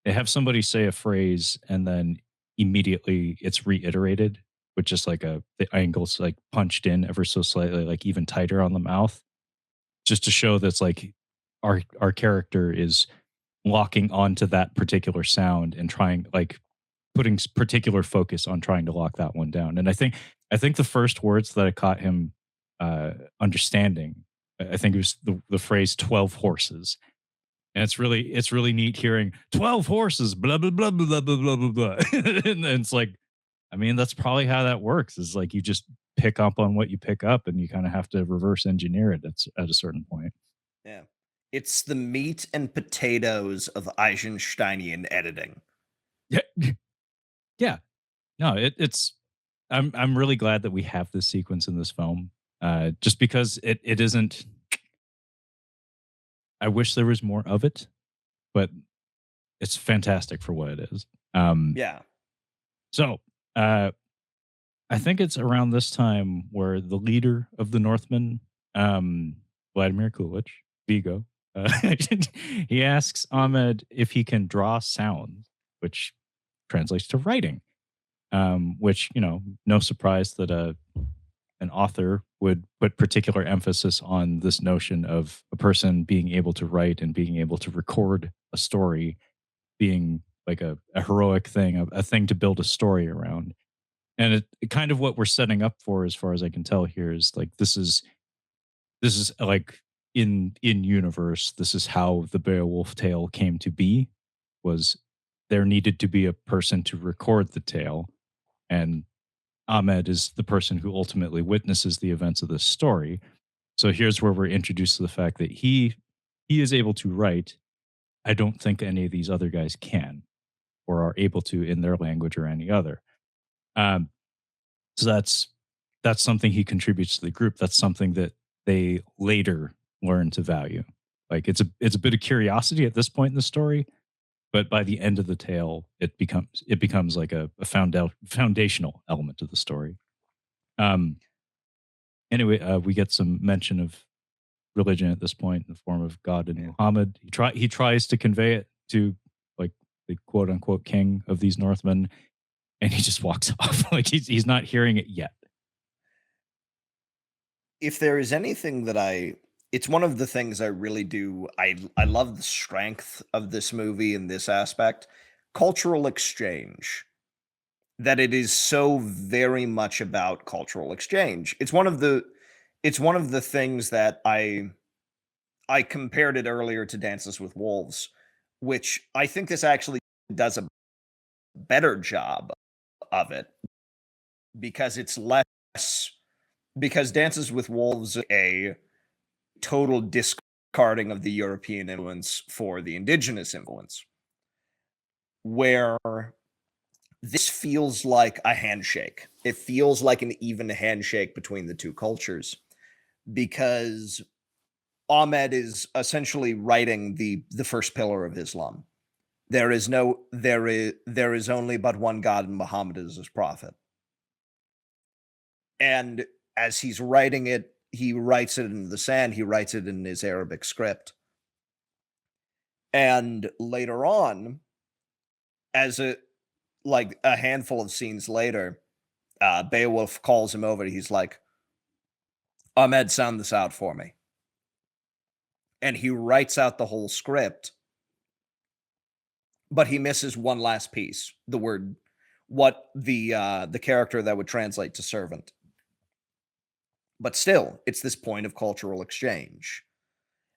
have somebody say a phrase and then immediately it's reiterated with just like the angles like punched in ever so slightly, like even tighter on the mouth, just to show that's like our character is locking onto that particular sound and trying like putting particular focus on trying to lock that one down. And I think the first words that I caught him understanding, I think it was the phrase 12 horses. And it's really neat hearing 12 horses, blah blah blah blah blah blah blah blah. And then it's like, I mean, that's probably how that works. Is like you just pick up on what you pick up and you kind of have to reverse engineer it at a certain point. Yeah. It's the meat and potatoes of Eisensteinian editing. Yeah. Yeah. No, it's I'm really glad that we have this sequence in this film. Just because it isn't, I wish there was more of it, but it's fantastic for what it is. Um Yeah. so uh I think it's around this time where the leader of the Northmen, Vladimir Kulich, Vigo, uh, he asks Ahmed if he can draw sounds, which translates to writing. Which, no surprise that an author would put particular emphasis on this notion of a person being able to write and being able to record a story being like a heroic thing, a thing to build a story around. And it kind of what we're setting up for, as far as I can tell here, is like this is like in universe. This is how the Beowulf tale came to be. Was there needed to be a person to record the tale, and Ahmed is the person who ultimately witnesses the events of this story. So here's where we're introduced to the fact that he is able to write. I don't think any of these other guys can or are able to in their language or any other. Um, so that's something he contributes to the group. That's something that they later learn to value. Like it's a bit of curiosity at this point in the story, but by the end of the tale, it becomes like a foundational element of the story. Um, anyway, we get some mention of religion at this point in the form of God and Yeah. Muhammad. He tries to convey it to like the quote unquote king of these Northmen, and he just walks off like he's not hearing it yet. If there is anything that it's one of the things I really do. I love the strength of this movie in this aspect. Cultural exchange. That it is so very much about cultural exchange. It's one of the things that I compared it earlier to Dances with Wolves, which I think this actually does a better job of it because it's less because Dances with Wolves a total discarding of the European influence for the indigenous influence, where this feels like a handshake. It feels like an even handshake between the two cultures because Ahmed is essentially writing the first pillar of Islam. There is only but one God, and Muhammad is his prophet. And as he's writing it, he writes it in the sand. He writes it in his Arabic script. And later on, as a handful of scenes later, Beowulf calls him over. He's like, Ahmed, sound this out for me. And he writes out the whole script, but he misses one last piece, the word, what the character that would translate to servant. But still, it's this point of cultural exchange.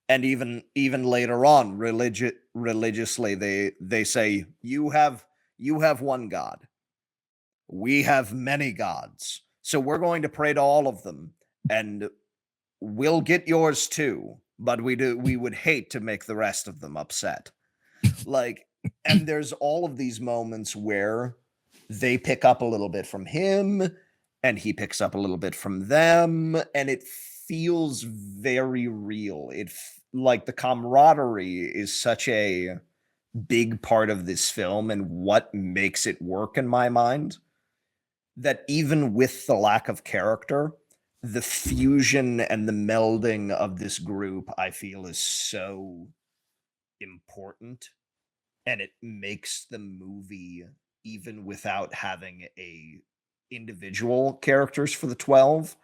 And even later on, religiously, they say, you have one God. We have many gods. So we're going to pray to all of them, and we'll get yours too, but we would hate to make the rest of them upset. Like, and there's all of these moments where they pick up a little bit from him and he picks up a little bit from them, and it feels very real. Like the camaraderie is such a big part of this film and what makes it work in my mind. that even with the lack of character, the fusion and the melding of this group, I feel, is so important, and it makes the movie, even without having a individual characters for the 12,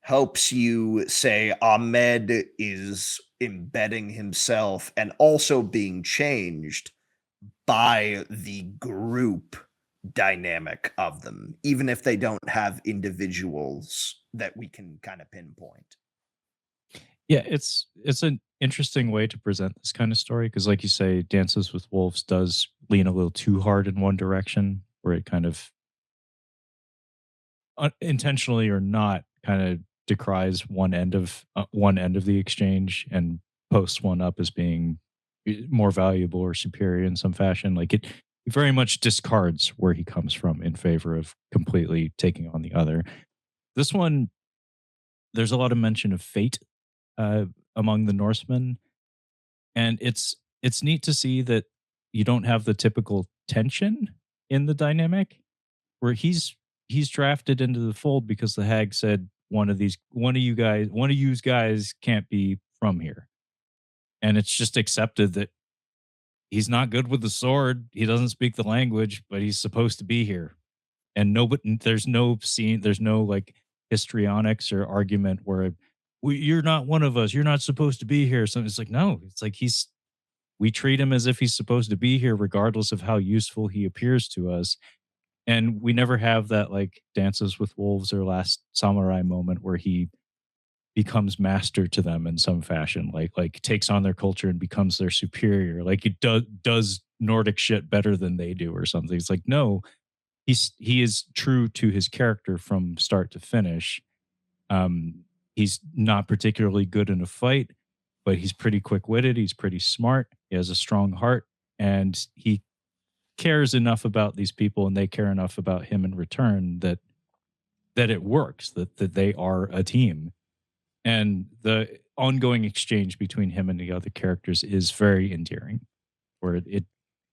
helps you say Ahmed is embedding himself and also being changed by the group dynamic of them, even if they don't have individuals that we can kind of pinpoint. Yeah, it's an interesting way to present this kind of story because, like you say, Dances with Wolves does lean a little too hard in one direction, where it kind of intentionally or not kind of decries one end of the exchange and posts one up as being more valuable or superior in some fashion. Like it very much discards where he comes from in favor of completely taking on the other. This one, there's a lot of mention of fate uh, among the Norsemen, and it's neat to see that you don't have the typical tension in the dynamic where he's drafted into the fold because the hag said one of you guys can't be from here, and it's just accepted that he's not good with the sword, he doesn't speak the language, but he's supposed to be here. And nobody, there's no scene, there's no like histrionics or argument where you're not one of us, you're not supposed to be here. So it's like no, it's like we treat him as if he's supposed to be here regardless of how useful he appears to us. And we never have that like Dances with Wolves or Last Samurai moment where he becomes master to them in some fashion, like takes on their culture and becomes their superior, like he does Nordic shit better than they do or something. It's like no, he is true to his character from start to finish. He's not particularly good in a fight, but he's pretty quick-witted, he's pretty smart, he has a strong heart, and he cares enough about these people and they care enough about him in return that it works, that they are a team. And the ongoing exchange between him and the other characters is very endearing. Where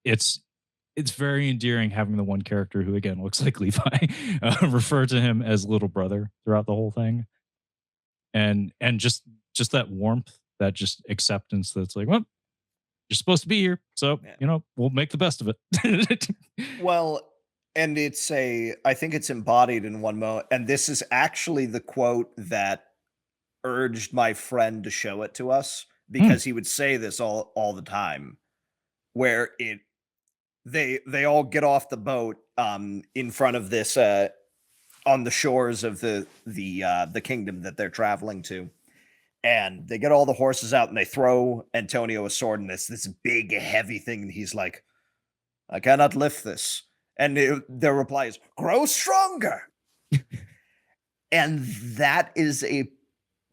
it's it's very endearing having the one character who again looks like Levi refer to him as little brother throughout the whole thing, and just that warmth, that just acceptance that's like, well, you're supposed to be here, so Yeah. we'll make the best of it. Well, and I think it's embodied in one moment, and this is actually the quote that urged my friend to show it to us Hmm. because he would say this all the time, where they all get off the boat in front of this on the shores of the kingdom that they're traveling to, and they get all the horses out and they throw Antonio a sword and this big heavy thing, and he's like, I cannot lift this. And their reply is, grow stronger. And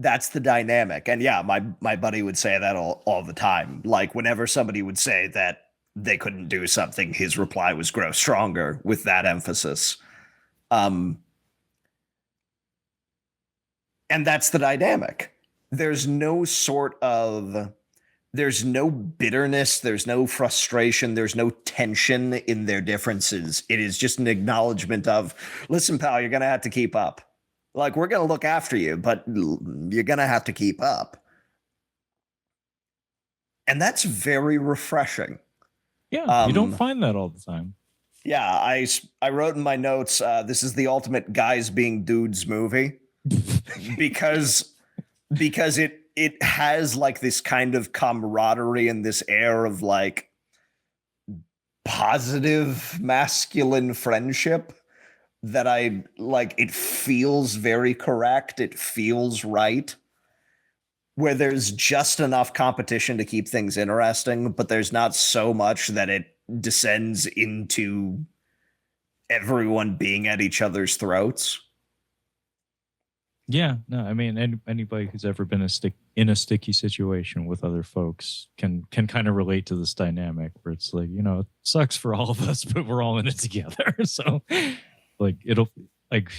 that's the dynamic. And yeah, my buddy would say that all the time. Like whenever somebody would say that they couldn't do something, his reply was grow stronger with that emphasis. Um, and that's the dynamic. There's no there's no bitterness, there's no frustration, there's no tension in their differences. It is just an acknowledgement of, listen, pal, you're going to have to keep up. Like, we're going to look after you, but you're going to have to keep up. And that's very refreshing. Yeah, you don't find that all the time. Yeah, I wrote in my notes, this is the ultimate guys being dudes movie because it has like this kind of camaraderie and this air of like positive masculine friendship that I like. It feels very correct. It feels right. Where there's just enough competition to keep things interesting, but there's not so much that it descends into everyone being at each other's throats. Yeah, no, I mean, anybody who's ever been in a sticky situation with other folks can kind of relate to this dynamic where it's like, it sucks for all of us, but we're all in it together. So, like, it'll like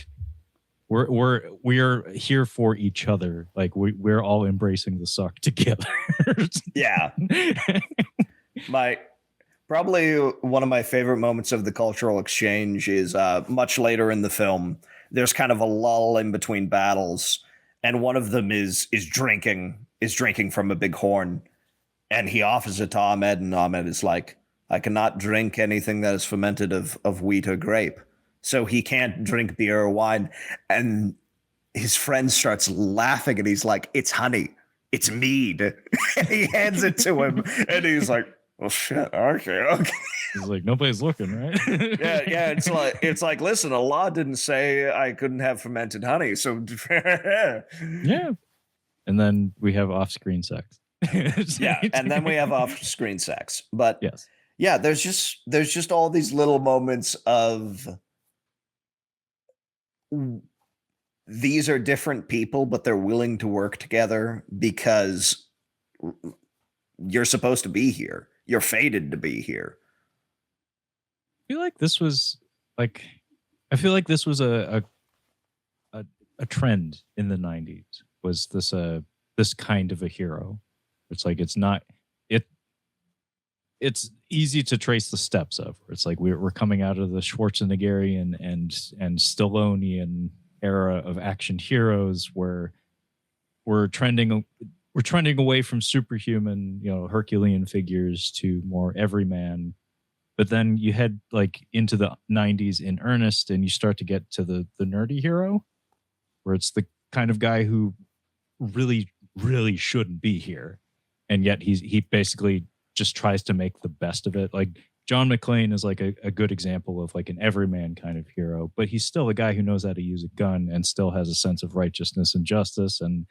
we're here for each other. Like we're all embracing the suck together. Yeah. my Probably one of my favorite moments of the cultural exchange is much later in the film. There's kind of a lull in between battles, and one of them is drinking from a big horn, and he offers it to Ahmed, and Ahmed is like, "I cannot drink anything that is fermented of wheat or grape," so he can't drink beer or wine. And his friend starts laughing, and he's like, "It's honey, it's mead," and he hands it to him, and he's like, "Well, shit, okay." He's like, nobody's looking, right? Yeah. It's like, listen, Allah didn't say I couldn't have fermented honey, so Yeah. And then we have off-screen sex. yeah, and then we have off-screen sex. But Yes. yeah, there's just all these little moments of these are different people, but they're willing to work together because you're supposed to be here. You're fated to be here. I feel like this was like I feel like this was a trend in the 90s, was this kind of a hero. It's like it it's easy to trace the steps of, where it's like we're coming out of the Schwarzeneggerian and Stallonian era of action heroes, where we're trending we're trending away from superhuman, Herculean figures to more everyman. But then you head like into the 90s in earnest, and you start to get to the nerdy hero, where it's the kind of guy who really, really shouldn't be here. And yet he basically just tries to make the best of it. Like John McClane is like a good example of like an everyman kind of hero, but he's still a guy who knows how to use a gun and still has a sense of righteousness and justice, and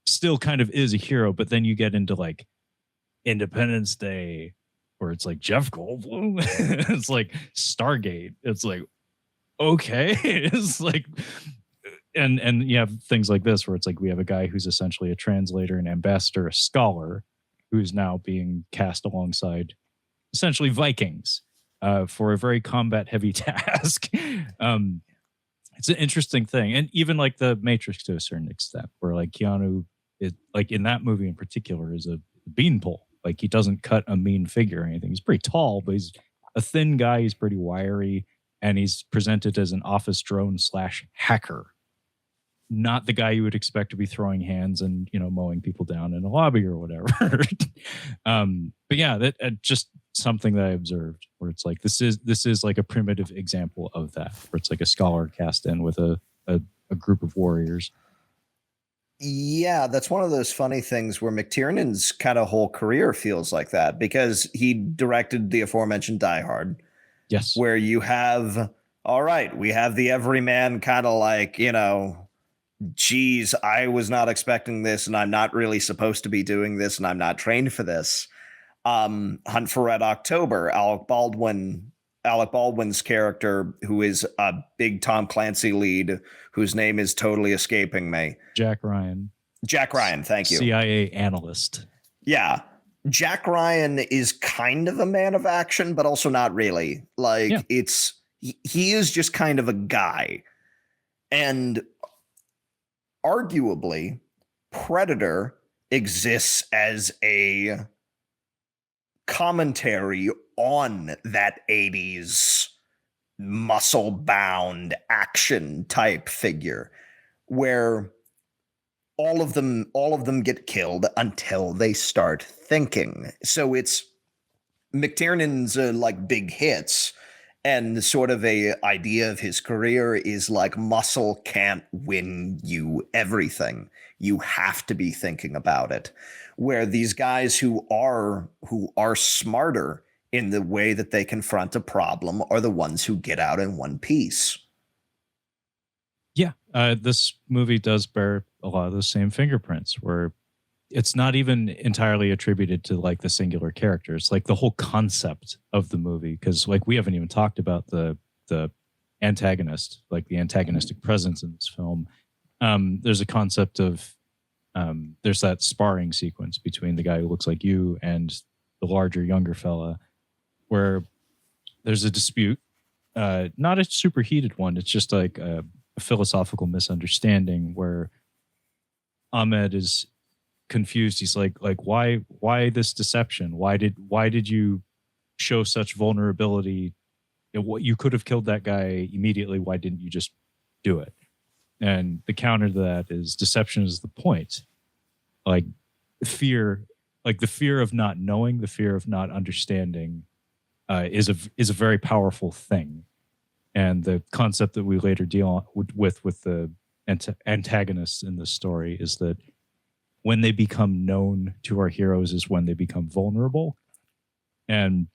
still kind of is a hero. But then you get into like Independence Day, where it's like Jeff Goldblum. It's like Stargate. It's like, okay. It's like, and you have things like this, where it's like we have a guy who's essentially a translator, an ambassador, a scholar, who's now being cast alongside essentially Vikings for a very combat heavy task. It's an interesting thing. And even like the Matrix to a certain extent, where like Keanu is, like in that movie in particular, is a beanpole. Like he doesn't cut a mean figure or anything. He's pretty tall, but he's a thin guy. He's pretty wiry, and he's presented as an office drone / hacker. Not the guy you would expect to be throwing hands and mowing people down in a lobby or whatever. But yeah, that just something that I observed, where it's like this is like a primitive example of that, where it's like a scholar cast in with a group of warriors. Yeah, that's one of those funny things where McTiernan's kind of whole career feels like that, because he directed the aforementioned Die Hard. Yes. Where you have, all right, we have the everyman kind of like, geez, I was not expecting this, and I'm not really supposed to be doing this, and I'm not trained for this. Hunt for Red October, Alec Baldwin's character, who is a big Tom Clancy lead, whose name is totally escaping me. Jack Ryan, thank you. CIA analyst. Yeah. Jack Ryan is kind of a man of action, but also not really. Like, yeah. He is just kind of a guy. And arguably, Predator exists as a commentary on that 80s muscle-bound action type figure, where all of them get killed until they start thinking. So it's McTiernan's like big hits, and sort of a idea of his career is like muscle can't win you everything. You have to be thinking about it. Where these guys who are smarter in the way that they confront a problem are the ones who get out in one piece. Yeah, this movie does bear a lot of those same fingerprints, where it's not even entirely attributed to like the singular characters, like the whole concept of the movie. Because like we haven't even talked about the antagonist, like the antagonistic presence in this film. There's a concept of there's that sparring sequence between the guy who looks like you and the larger, younger fella, where there's a dispute, not a super heated one. It's just like a philosophical misunderstanding, where Ahmed is confused. He's like why this deception? Why did you show such vulnerability? What you could have killed that guy immediately. Why didn't you just do it? And the counter to that is deception is the point. Like fear, like the fear of not knowing, the fear of not understanding, is a very powerful thing. And the concept that we later deal with the antagonists in this story is that when they become known to our heroes is when they become vulnerable. And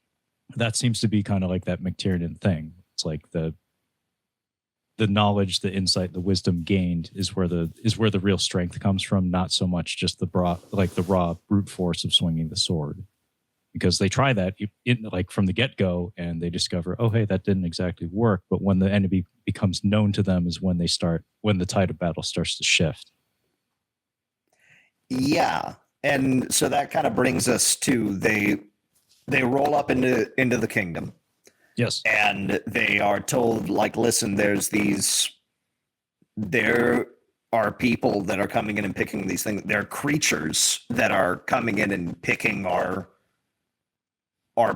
that seems to be kind of like that McTiernan thing. It's like the knowledge, the insight, the wisdom gained is where the real strength comes from, not so much just the raw brute force of swinging the sword. Because they try that like from the get-go and they discover, oh, hey, that didn't exactly work. But when the enemy becomes known to them is when the tide of battle starts to shift. Yeah. And so that kind of brings us to they roll up into the kingdom. Yes. And they are told, like, listen, there are people that are coming in and picking these things. There are creatures that are coming in and picking our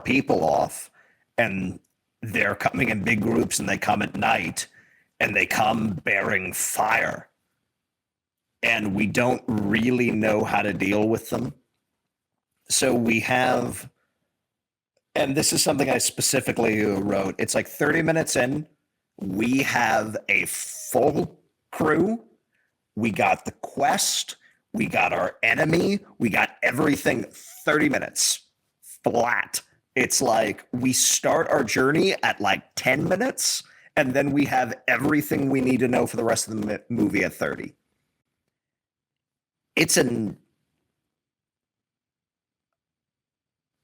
people off, and they're coming in big groups, and they come at night, and they come bearing fire, and we don't really know how to deal with them. So we have, and this is something I specifically wrote, it's like 30 minutes in, we have a full crew, we got the quest, we got our enemy, we got everything. 30 minutes flat. It's like we start our journey at like 10 minutes, and then we have everything we need to know for the rest of the movie at 30.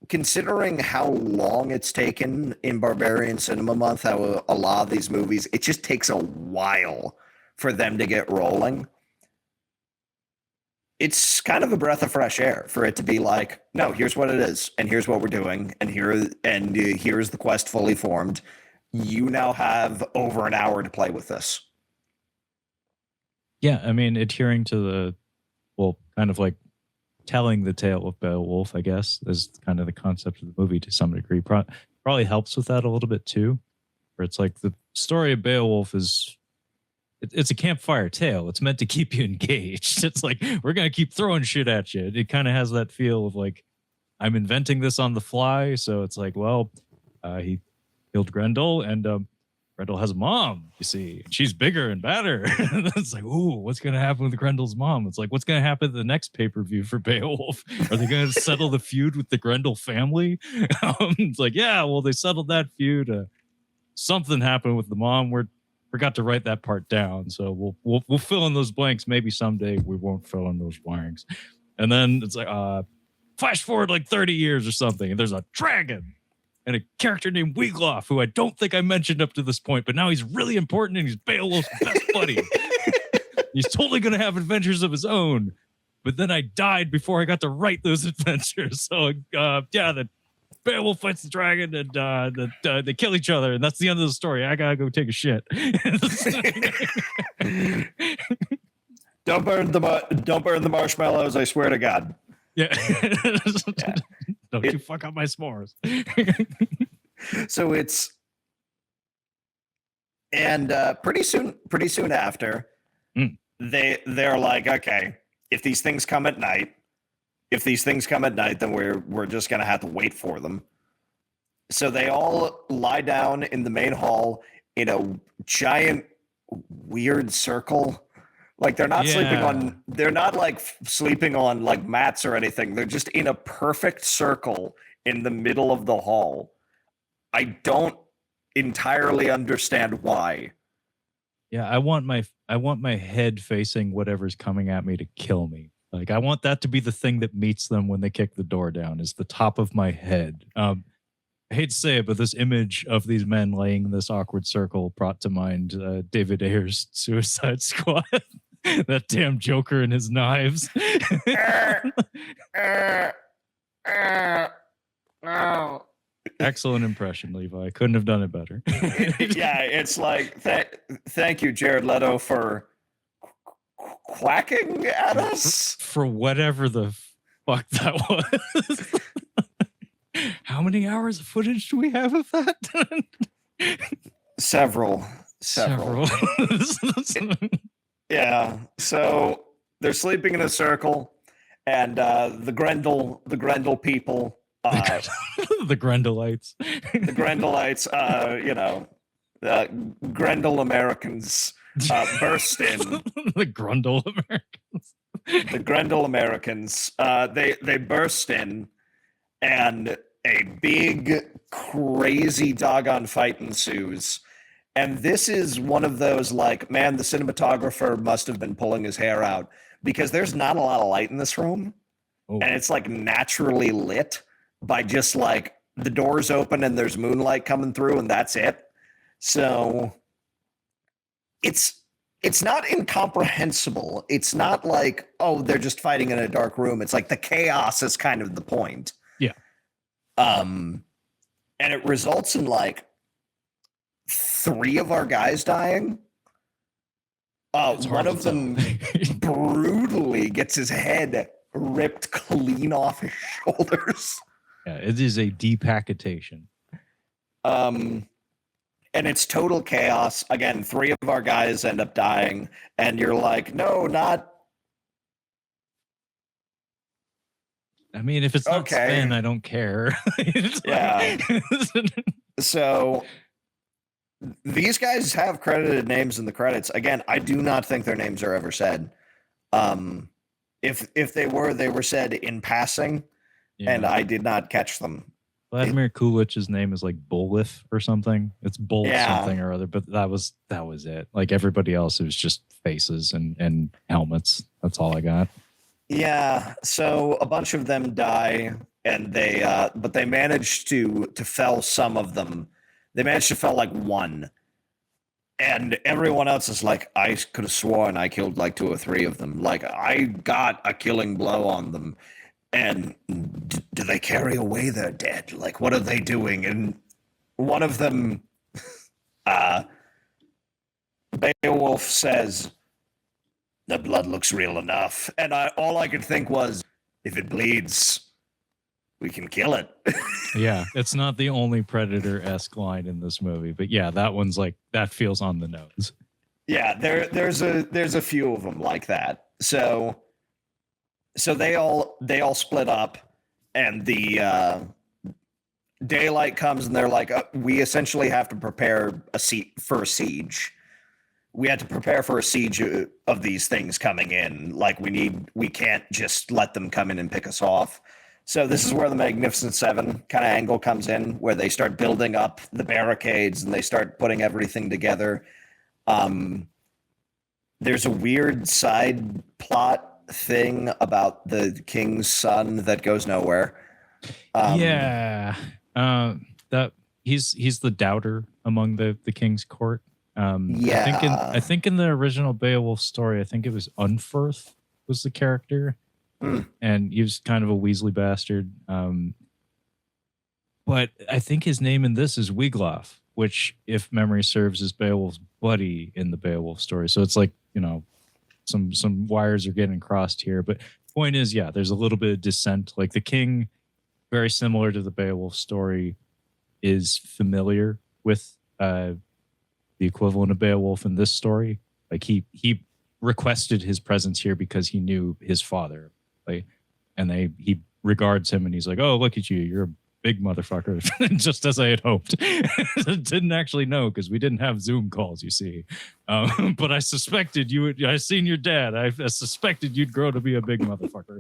Considering how long it's taken in Barbarian Cinema Month, how a lot of these movies, it just takes a while for them to get rolling. It's kind of a breath of fresh air for it to be like, no, here's what it is, and here's what we're doing, and here's the quest fully formed. You now have over an hour to play with this. Yeah, I mean, adhering to kind of like telling the tale of Beowulf, I guess, is kind of the concept of the movie to some degree. Probably helps with that a little bit too, where it's like the story of Beowulf is, it's a campfire tale. It's meant to keep you engaged. It's like, we're going to keep throwing shit at you. It kind of has that feel of like, I'm inventing this on the fly. So it's like, well, he killed Grendel, and Grendel has a mom, you see. She's bigger and badder. It's like, ooh, what's going to happen with Grendel's mom? It's like, what's going to happen at the next pay-per-view for Beowulf? Are they going to settle the feud with the Grendel family? It's like, yeah, well, they settled that feud. Something happened with the mom. Forgot to write that part down, so we'll fill in those blanks. Maybe someday we won't fill in those blanks. And then it's like flash forward like 30 years or something, and there's a dragon and a character named Wiglaf, who I don't think I mentioned up to this point, but now he's really important and he's Beowulf's best buddy. He's totally gonna have adventures of his own. But then I died before I got to write those adventures. So the Beowulf fights the dragon, and they kill each other, and that's the end of the story. I gotta go take a shit. Don't burn the marshmallows, I swear to God. Yeah. Don't you fuck up my s'mores. So it's, and pretty soon after, they're like, okay, if these things come at night, then we're just gonna have to wait for them. So they all lie down in the main hall in a giant weird circle. Like they're not sleeping on like mats or anything. They're just in a perfect circle in the middle of the hall. I don't entirely understand why. Yeah, I want my head facing whatever's coming at me to kill me. Like I want that to be the thing that meets them when they kick the door down, is the top of my head. I hate to say it, but this image of these men laying in this awkward circle brought to mind David Ayer's Suicide Squad. That damn Joker and his knives. Excellent impression, Levi. Couldn't have done it better. Yeah, it's like, thank you, Jared Leto, for quacking at us. For whatever the fuck that was. How many hours of footage do we have of that? Several. Yeah. So they're sleeping in a circle, and the Grendel people, The Grendelites. the Grendelites, Grendel Americans burst in. The Grundle Americans. The Grendel Americans, they burst in, and a big, crazy doggone fight ensues. And this is one of those, like, man, the cinematographer must have been pulling his hair out, because there's not a lot of light in this room. Oh. And it's like naturally lit by just like the doors open and there's moonlight coming through, and that's it. So it's not incomprehensible. It's not like, oh, they're just fighting in a dark room. It's like the chaos is kind of the point. Yeah. And it results in like 3 of our guys dying. One of them brutally gets his head ripped clean off his shoulders. Yeah, it is a decapitation. And it's total chaos. Again, 3 of our guys end up dying, and you're like, no, not. I mean, if it's not okay. Sven, I don't care. Yeah. So these guys have credited names in the credits. Again, I do not think their names are ever said. If they were said in passing, and I did not catch them. Vladimir Kulich's name is like Bolith or something. It's Bolt something or other, but that was it. Like everybody else, it was just faces and helmets. That's all I got. Yeah, so a bunch of them die, and but they managed to fell some of them. They managed to fell like 1. And everyone else is like, I could have sworn I killed like 2 or 3 of them. Like, I got a killing blow on them. And do they carry away their dead? Like, what are they doing? And one of them, Beowulf says, the blood looks real enough. And all I could think was, if it bleeds, we can kill it. Yeah, it's not the only Predator-esque line in this movie, but yeah, that one's like, that feels on the nose. Yeah, there's a few of them like that. So they all split up, and the daylight comes, and they're like, we essentially have to prepare for a siege. We had to prepare for a siege of these things coming in. Like, we can't just let them come in and pick us off. So this is where the Magnificent Seven kind of angle comes in, where they start building up the barricades and they start putting everything together. There's a weird side plot thing about the king's son that goes nowhere. That he's the doubter among the king's court. I think in the original Beowulf story, I think it was Unferth was the character. And he was kind of a Weasley bastard. But I think his name in this is Wiglaf, which, if memory serves, is Beowulf's buddy in the Beowulf story. So it's like, some wires are getting crossed here. But point is, yeah, there's a little bit of dissent. Like the king, very similar to the Beowulf story, is familiar with the equivalent of Beowulf in this story. Like he requested his presence here because he knew his father. And he regards him, and he's like, "Oh, look at you! You're a big motherfucker." Just as I had hoped. Didn't actually know because we didn't have Zoom calls, you see. But I suspected you would. I seen your dad. I suspected you'd grow to be a big motherfucker.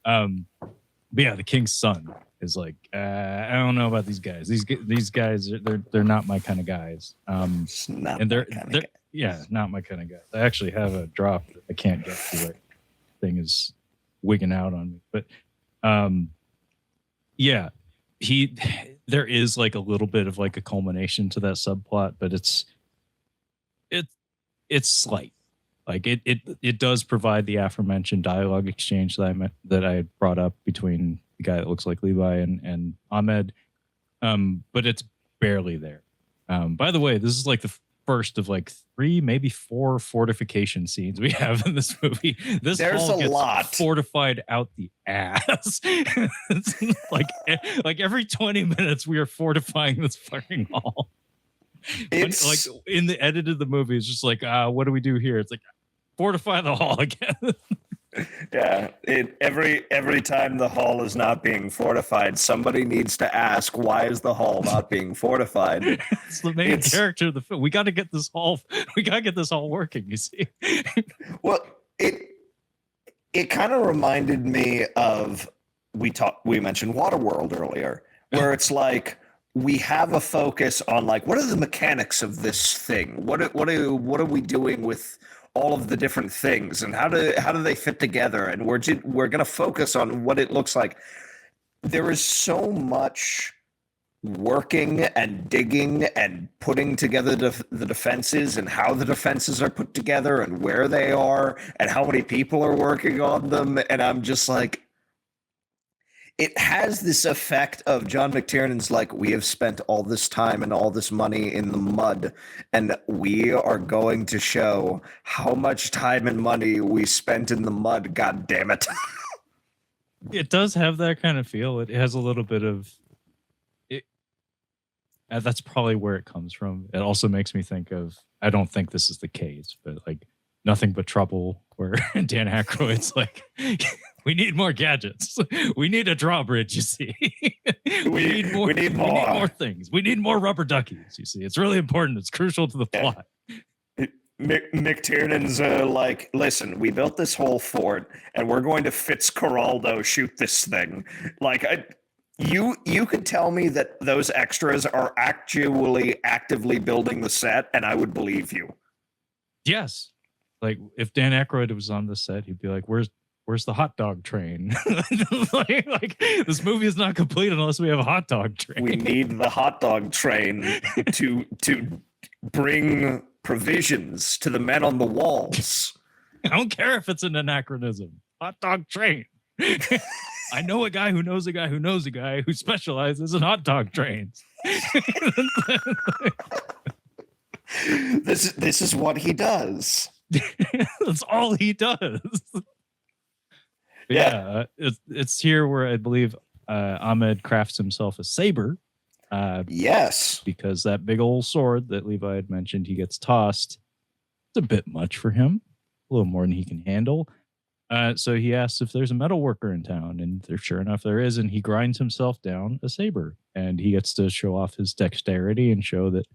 But yeah, the king's son is like, I don't know about these guys. These guys, they're not my kind of guys. Not my kind of guys. I actually have a drop that I can't get to it. Thing is wigging out on me, but there is like a little bit of like a culmination to that subplot, but it's slight. Like it does provide the aforementioned dialogue exchange that I brought up between the guy that looks like Levi and Ahmed, but it's barely there. By the way, this is like the first of like 3, maybe 4 fortification scenes we have in this movie. There's hall a gets lot. fortified out the ass. It's like every 20 minutes we are fortifying this fucking hall. It's like in the edit of the movie, it's just like, what do we do here? It's like fortify the hall again. Yeah, every time the hall is not being fortified, somebody needs to ask, why is the hall not being fortified? It's the main character of the film. We got to get this hall. We got to get this hall working. You see? Well, it kind of reminded me of we mentioned Waterworld earlier, where it's like we have a focus on like what are the mechanics of this thing? What are we doing with all of the different things, and how do they fit together? And we're going to focus on what it looks like. There is so much working and digging and putting together the defenses, and how the defenses are put together, and where they are, and how many people are working on them. And I'm just like, it has this effect of John McTiernan's like, we have spent all this time and all this money in the mud, and we are going to show how much time and money we spent in the mud. God damn it. It does have that kind of feel. It has a little bit of it. That's probably where it comes from. It also makes me think of, I don't think this is the case, but like Nothing But Trouble, where Dan Aykroyd's like, we need more gadgets. We need a drawbridge, you see. we need more things. We need more rubber duckies, you see. It's really important. It's crucial to the plot. McTiernan's like, listen, we built this whole fort, and we're going to Fitzcarraldo shoot this thing. Like, you could tell me that those extras are actually actively building the set, and I would believe you. Yes. Like, if Dan Aykroyd was on the set, he'd be like, where's the hot dog train? like this movie is not complete unless we have a hot dog train. We need the hot dog train to bring provisions to the men on the walls. I don't care if it's an anachronism. Hot dog train. I know a guy who knows a guy who knows a guy who specializes in hot dog trains. This is what he does. That's all he does. Yeah, it's here where I believe Ahmed crafts himself a saber. Yes, because that big old sword that Levi had mentioned, he gets tossed. It's a bit much for him, a little more than he can handle. So he asks if there's a metal worker in town, and sure enough there is, and he grinds himself down a saber, and he gets to show off his dexterity and show that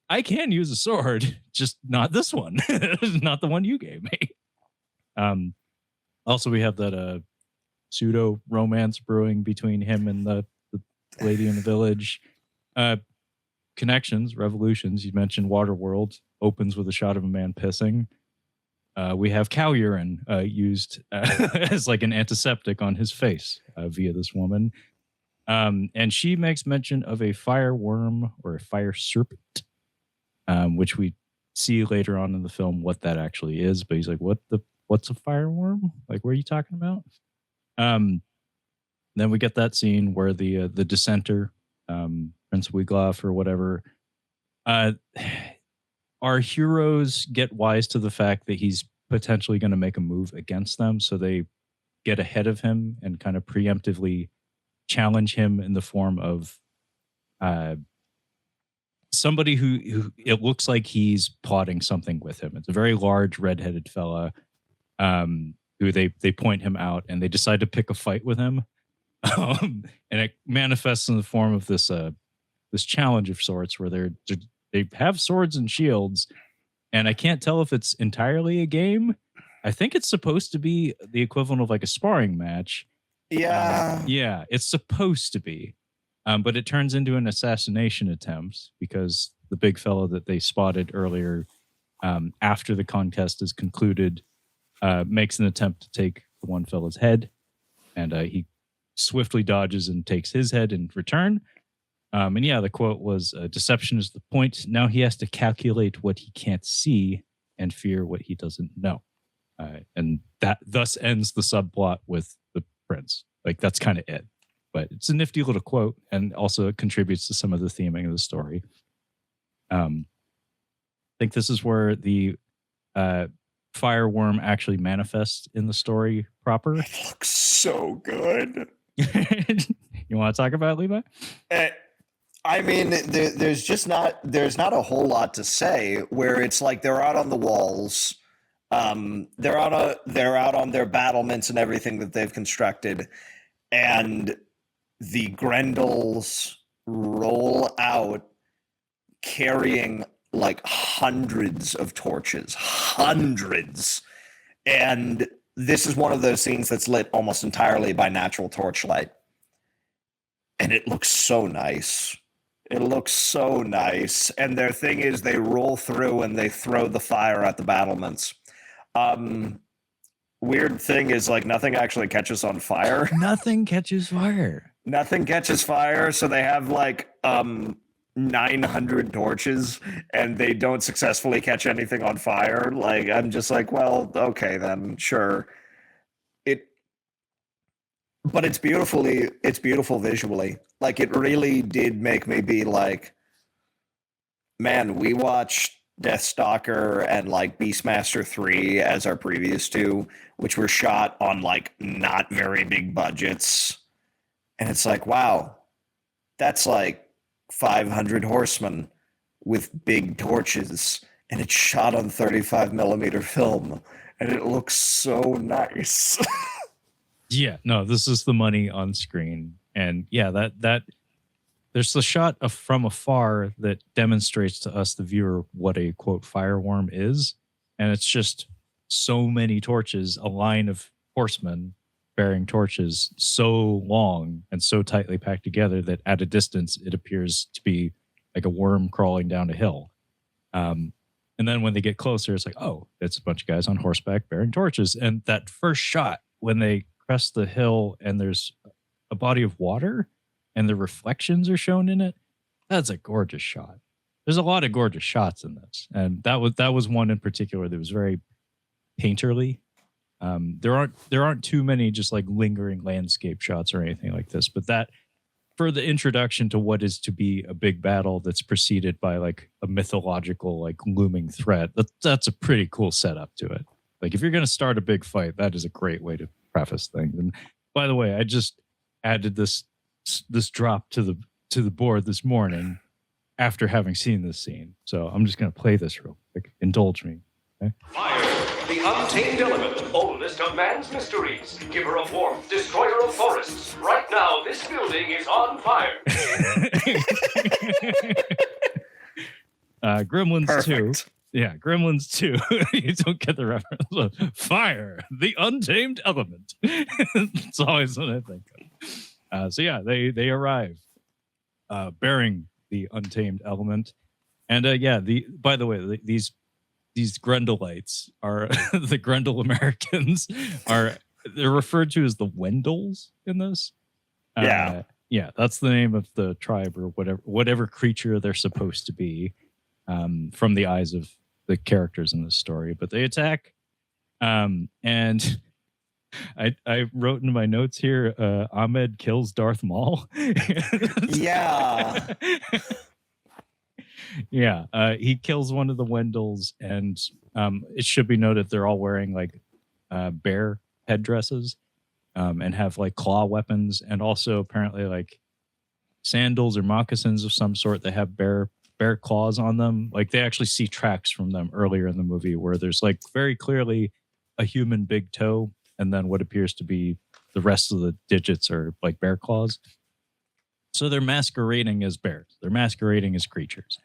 I can use a sword, just not this one, not the one you gave me. Also, we have that pseudo romance brewing between him and the lady in the village. Connections, revolutions. You mentioned Waterworld opens with a shot of a man pissing. We have cow urine used as like an antiseptic on his face via this woman. And she makes mention of a fire worm or a fire serpent, which we see later on in the film what that actually is. But he's like, what's a fire worm? Like, what are you talking about? Then we get that scene where the dissenter, Prince Wiglaf or whatever, our heroes get wise to the fact that he's potentially going to make a move against them. So they get ahead of him and kind of preemptively challenge him in the form of somebody who it looks like he's plotting something with him. It's a very large redheaded fella who they point him out, and they decide to pick a fight with him. And it manifests in the form of this challenge of sorts where they have swords and shields, and I can't tell if it's entirely a game. I think it's supposed to be the equivalent of like a sparring match. Yeah. Yeah, it's supposed to be. But it turns into an assassination attempt because the big fellow that they spotted earlier, after the contest is concluded, makes an attempt to take the one fella's head, and he swiftly dodges and takes his head in return. And yeah, the quote was, deception is the point. Now he has to calculate what he can't see and fear what he doesn't know. And that thus ends the subplot with the prince. Like, that's kind of it. But it's a nifty little quote, and also it contributes to some of the theming of the story. think this is where the fireworm actually manifests in the story proper. It looks so good. You want to talk about it, Levi? I mean, there's not a whole lot to say. Where it's like they're out on the walls, they're out on their battlements and everything that they've constructed, and the Grendels roll out carrying like hundreds of torches, and this is one of those scenes that's lit almost entirely by natural torchlight, and it looks so nice. It looks so nice. And their thing is they roll through and they throw the fire at the battlements. Weird thing is, like, nothing actually catches on fire. Nothing catches fire. Nothing catches fire. So they have like 900 torches and they don't successfully catch anything on fire. Like, I'm just like, well, okay, then sure. But it's beautiful visually. Like, it really did make me be like, man, we watched Deathstalker and like Beastmaster 3 as our previous two, which were shot on like not very big budgets. And it's like, wow, that's like 500 horsemen with big torches. And it's shot on 35 millimeter film. And it looks so nice. Yeah, no, this is the money on screen. And yeah, that there's the shot from afar that demonstrates to us, the viewer, what a quote fireworm is. And it's just so many torches, a line of horsemen bearing torches so long and so tightly packed together that at a distance it appears to be like a worm crawling down a hill. And then when they get closer, it's like, oh, it's a bunch of guys on horseback bearing torches. And that first shot, when they crest the hill and there's a body of water and the reflections are shown in it, that's a gorgeous shot. There's a lot of gorgeous shots in this, and that was one in particular that was very painterly. There aren't too many just like lingering landscape shots or anything like this, but that, for the introduction to what is to be a big battle that's preceded by like a mythological like looming threat, that's a pretty cool setup to it. Like, if you're going to start a big fight, that is a great way to preface things. And by the way, I just added this drop to the board this morning after having seen this scene. So I'm just going to play this real quick. Indulge me. Okay? Fire, the untamed element, oldest of man's mysteries, giver of warmth, destroyer of forests. Right now, this building is on fire. Gremlins Perfect. 2. Yeah, Gremlins 2. You don't get the reference. Fire, the untamed element. It's always what I think of. So yeah, they arrive bearing the untamed element. And yeah, by the way, these Grendelites are the Grendel Americans they're referred to as the Wendels in this. Yeah. Yeah, that's the name of the tribe or whatever creature they're supposed to be, from the eyes of the characters in this story. But they attack, and I wrote in my notes here, Ahmed kills Darth Maul. Yeah. Yeah, he kills one of the Wendels, and it should be noted they're all wearing like bear headdresses, and have like claw weapons, and also apparently like sandals or moccasins of some sort that have bear claws on them. Like, they actually see tracks from them earlier in the movie where there's like very clearly a human big toe, and then what appears to be the rest of the digits are like bear claws. So they're masquerading as bears. They're masquerading as creatures.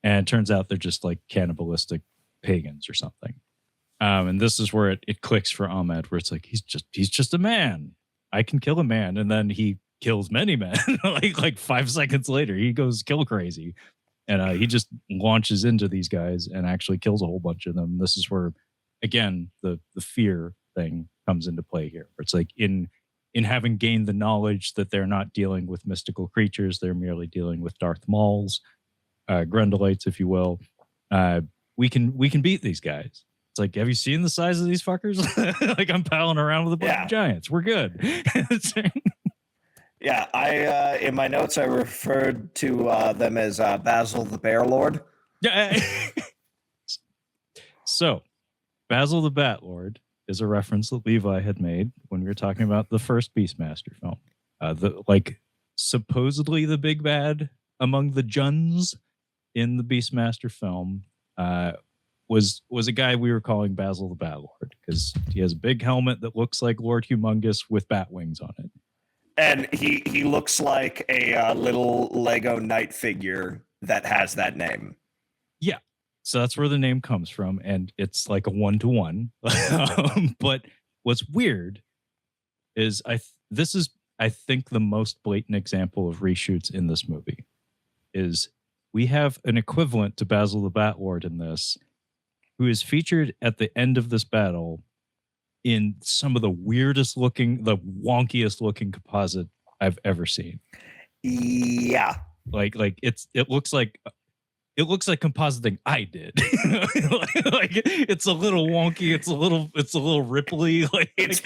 And it turns out they're just like cannibalistic pagans or something. And this is where it clicks for Ahmed, where it's like, he's just a man. I can kill a man. And then he kills many men. like 5 seconds later, he goes kill crazy. And he just launches into these guys and actually kills a whole bunch of them. This is where, again, the fear thing comes into play here. Where it's like, in having gained the knowledge that they're not dealing with mystical creatures, they're merely dealing with Darth Mauls, Grendelites, if you will. We can beat these guys. It's like, have you seen the size of these fuckers? Like, I'm palling around with a bunch of giants. We're good. Yeah, I in my notes I referred to them as Basil the Bear Lord. Yeah. So, Basil the Batlord is a reference that Levi had made when we were talking about the first Beastmaster film. Supposedly the big bad among the Juns in the Beastmaster film was a guy we were calling Basil the Batlord because he has a big helmet that looks like Lord Humongous with bat wings on it. And he looks like a little Lego knight figure that has that name. Yeah. So that's where the name comes from, and it's like a 1-to-1. But what's weird is this is I think the most blatant example of reshoots in this movie is we have an equivalent to Basil the Batlord in this, who is featured at the end of this battle in some of the weirdest looking, the wonkiest looking composite I've ever seen. Yeah. Like it looks like compositing I did. like it's a little wonky, it's a little ripply. It's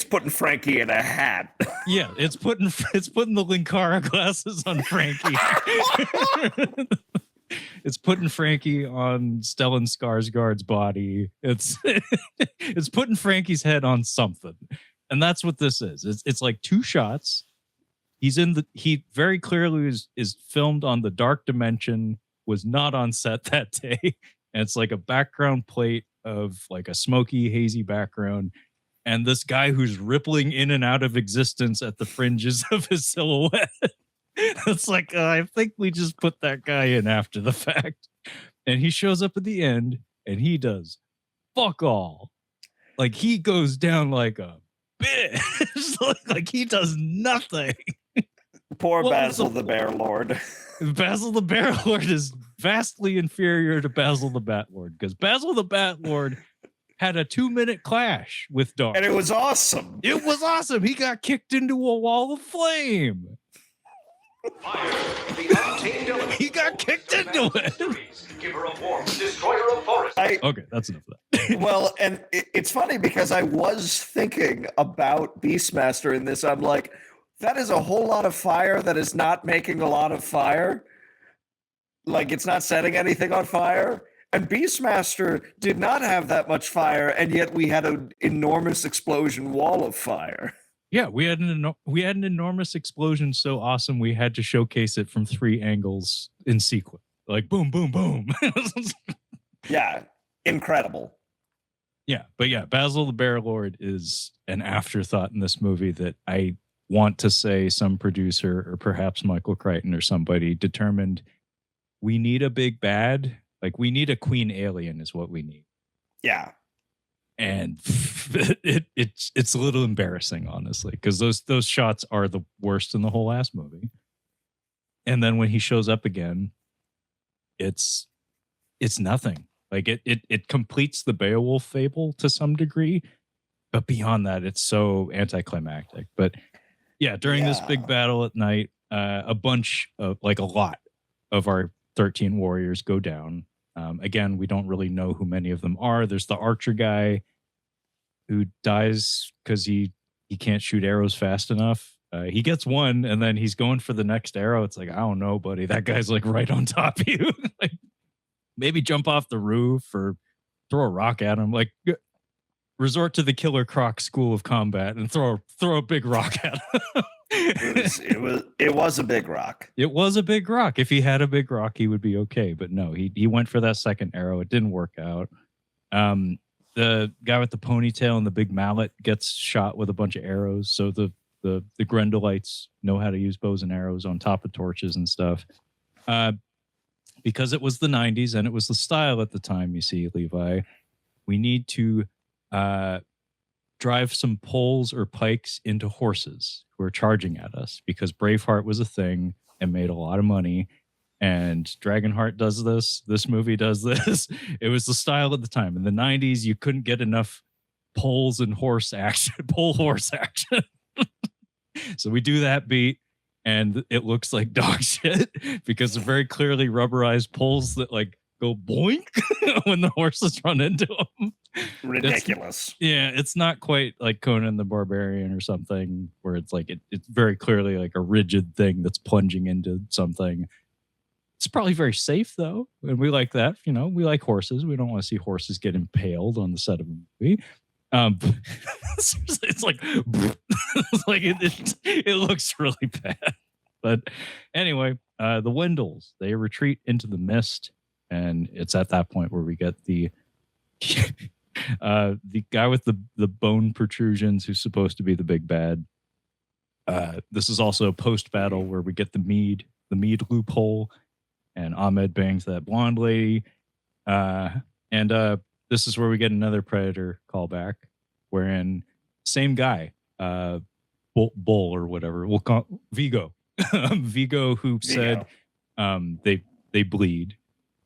putting Frankie in a hat. Yeah, it's putting the Linkara glasses on Frankie. It's putting Frankie on Stellan Skarsgård's body. It's putting Frankie's head on something. And that's what this is. It's like two shots. He very clearly is filmed on the Dark Dimension, was not on set that day. And it's like a background plate of like a smoky, hazy background. And this guy who's rippling in and out of existence at the fringes of his silhouette. It's like, I think we just put that guy in after the fact. And he shows up at the end and he does fuck all. Like he goes down like a bitch. Like he does nothing. Poor Basil the Bear Lord. Basil the Bear Lord is vastly inferior to Basil the Bat Lord because Basil the Bat Lord had a 2-minute clash with Dark. And it was awesome. It was awesome. He got kicked into a wall of flame. Fire, the untamed element. He got kicked into it. Giver of warmth, destroyer of forests. Okay, that's enough of that. Well, and it's funny because I was thinking about Beastmaster in this. I'm like, that is a whole lot of fire that is not making a lot of fire. Like it's not setting anything on fire. And Beastmaster did not have that much fire, and yet we had an enormous explosion wall of fire. Yeah, we had an enormous explosion so awesome we had to showcase it from 3 angles in sequence. Like boom, boom, boom. Yeah, incredible. Yeah, but yeah, Basil the Bear Lord is an afterthought in this movie that I want to say some producer or perhaps Michael Crichton or somebody determined we need a big bad. Like we need a queen alien is what we need. Yeah. And it's a little embarrassing, honestly, because those shots are the worst in the whole ass movie. And then when he shows up again, it's nothing. Like it completes the Beowulf fable to some degree, but beyond that, it's so anticlimactic. But yeah, during this big battle at night, a lot of our 13 warriors go down. Again, we don't really know who many of them are. There's the archer guy who dies because he can't shoot arrows fast enough. He gets one, and then he's going for the next arrow. It's like, I don't know, buddy. That guy's like right on top of you. Like, maybe jump off the roof or throw a rock at him. Like, resort to the Killer Croc school of combat and throw a big rock at him. It was a big rock. It was a big rock. If he had a big rock, he would be okay. But no, he went for that second arrow. It didn't work out. The guy with the ponytail and the big mallet gets shot with a bunch of arrows. So the Grendelites know how to use bows and arrows on top of torches and stuff. Because it was the 90s and it was the style at the time, you see, Levi, we need to drive some poles or pikes into horses who are charging at us because Braveheart was a thing and made a lot of money. And Dragonheart does this. This movie does this. It was the style at the time. In the 90s, you couldn't get enough poles and horse action, pole horse action. So we do that beat and it looks like dog shit because they're very clearly rubberized poles that like go boink when the horses run into them. Ridiculous. It's not quite like Conan the Barbarian or something where it's like it's very clearly like a rigid thing that's plunging into something. It's probably very safe though, and we like that. You know, we like horses. We don't want to see horses get impaled on the set of a movie. It's like, it's like it looks really bad. But anyway, the Wendels, they retreat into the mist, and it's at that point where we get the guy with the bone protrusions who's supposed to be the big bad. This is also post battle where we get the mead loophole, and Ahmed bangs that blonde lady, and this is where we get another Predator callback, wherein same guy, Bull or whatever, we'll call Vigo, Vigo, who said they bleed.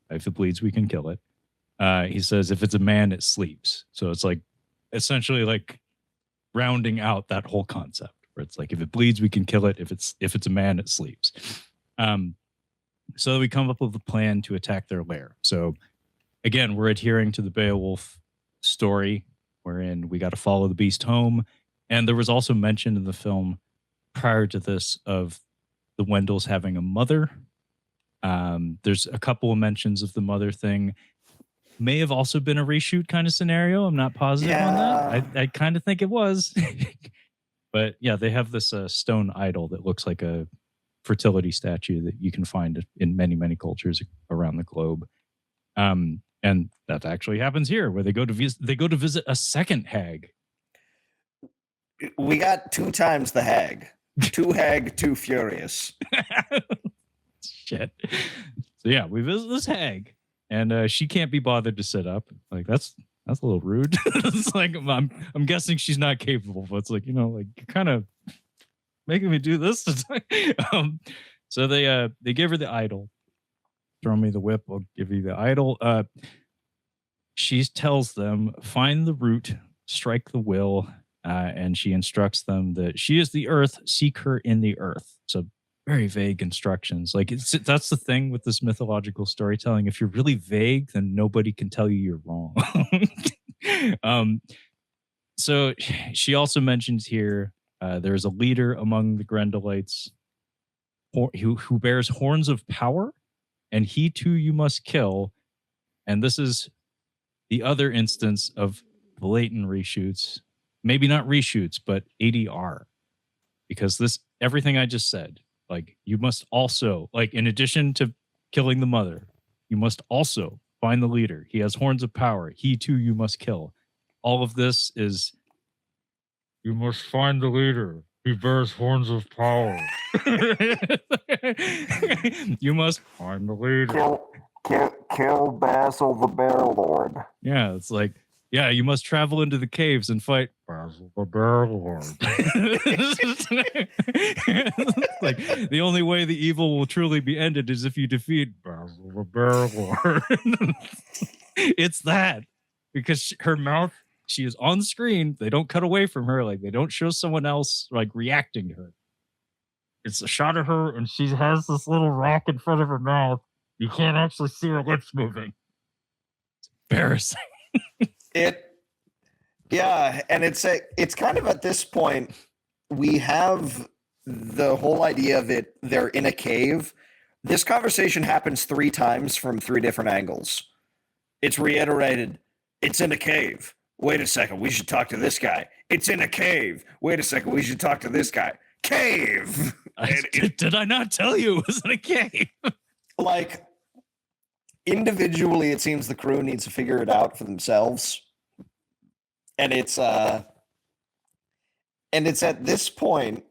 If it bleeds, we can kill it. He says if it's a man, it sleeps. So it's like essentially like rounding out that whole concept where it's like if it bleeds, we can kill it. If it's a man, it sleeps. So we come up with a plan to attack their lair. So again, we're adhering to the Beowulf story, wherein we got to follow the beast home. And there was also mention in the film prior to this of the Wendels having a mother. There's a couple of mentions of the mother thing. May have also been a reshoot kind of scenario. I'm not positive on that. I kind of think it was. But yeah, they have this stone idol that looks like a fertility statue that you can find in many, many cultures around the globe. And that actually happens here, where they go to visit a second hag. We got 2 times the hag. 2 hag, 2 furious. Shit. So yeah, we visit this hag, and she can't be bothered to sit up. Like that's a little rude. It's like I'm guessing she's not capable, but it's like, you know, like you're kind of making me do this. So they give her the idol. Throw me the whip, I'll give you the idol. She tells them, find the root, strike the will, and she instructs them that she is the earth, seek her in the earth. So very vague instructions. Like that's the thing with this mythological storytelling. If you're really vague, then nobody can tell you you're wrong. So she also mentions here there's a leader among the Grendelites who bears horns of power, and he too you must kill. And this is the other instance of blatant reshoots. Maybe not reshoots, but ADR. Because everything I just said, like you must also, like in addition to killing the mother, you must also find the leader. He has horns of power. He too you must kill. All of this is, you must find the leader. He bears horns of power. You must find the leader. Kill Basil the Bear Lord. Yeah, it's like, yeah, you must travel into the caves and fight Basil the Bear Lord. Like the only way the evil will truly be ended is if you defeat Basil the Bear Lord. It's that, because her mouth, she is on screen. They don't cut away from her. Like they don't show someone else like reacting to her. It's a shot of her, and she has this little rock in front of her mouth. You can't actually see her lips moving. It's embarrassing. Yeah, and it's kind of at this point we have the whole idea of it. They're in a cave. This conversation happens 3 times from 3 different angles. It's reiterated. It's in a cave. Wait a second, we should talk to this guy. It's in a cave. Wait a second, we should talk to this guy. Cave. Did I not tell you it was in a cave? Like, individually, it seems the crew needs to figure it out for themselves. And it's at this point.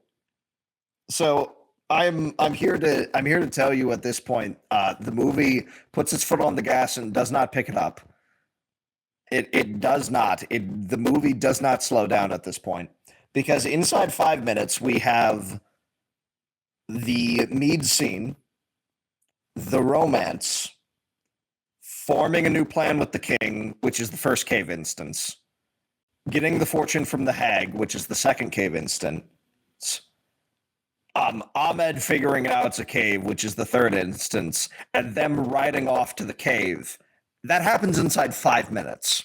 So I'm here to tell you at this point, the movie puts its foot on the gas and does not pick it up. It does not. The movie does not slow down at this point, because inside 5 minutes we have the mead scene, the romance, forming a new plan with the king, which is the first cave instance, getting the fortune from the hag, which is the second cave instance, Ahmed figuring out it's a cave, which is the third instance, and them riding off to the cave. That happens inside 5 minutes.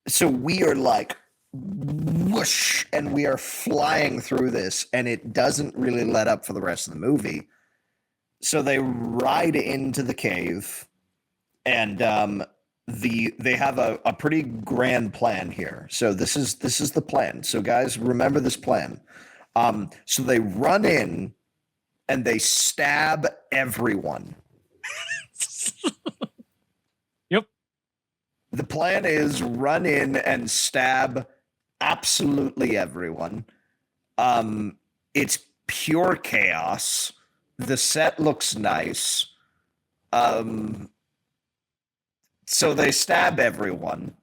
So we are like, whoosh, and we are flying through this, and it doesn't really let up for the rest of the movie. So they ride into the cave, and they have a pretty grand plan here. So this is the plan. So guys, remember this plan. So they run in and they stab everyone. Yep. The plan is run in and stab absolutely everyone. It's pure chaos. The set looks nice. So they stab everyone.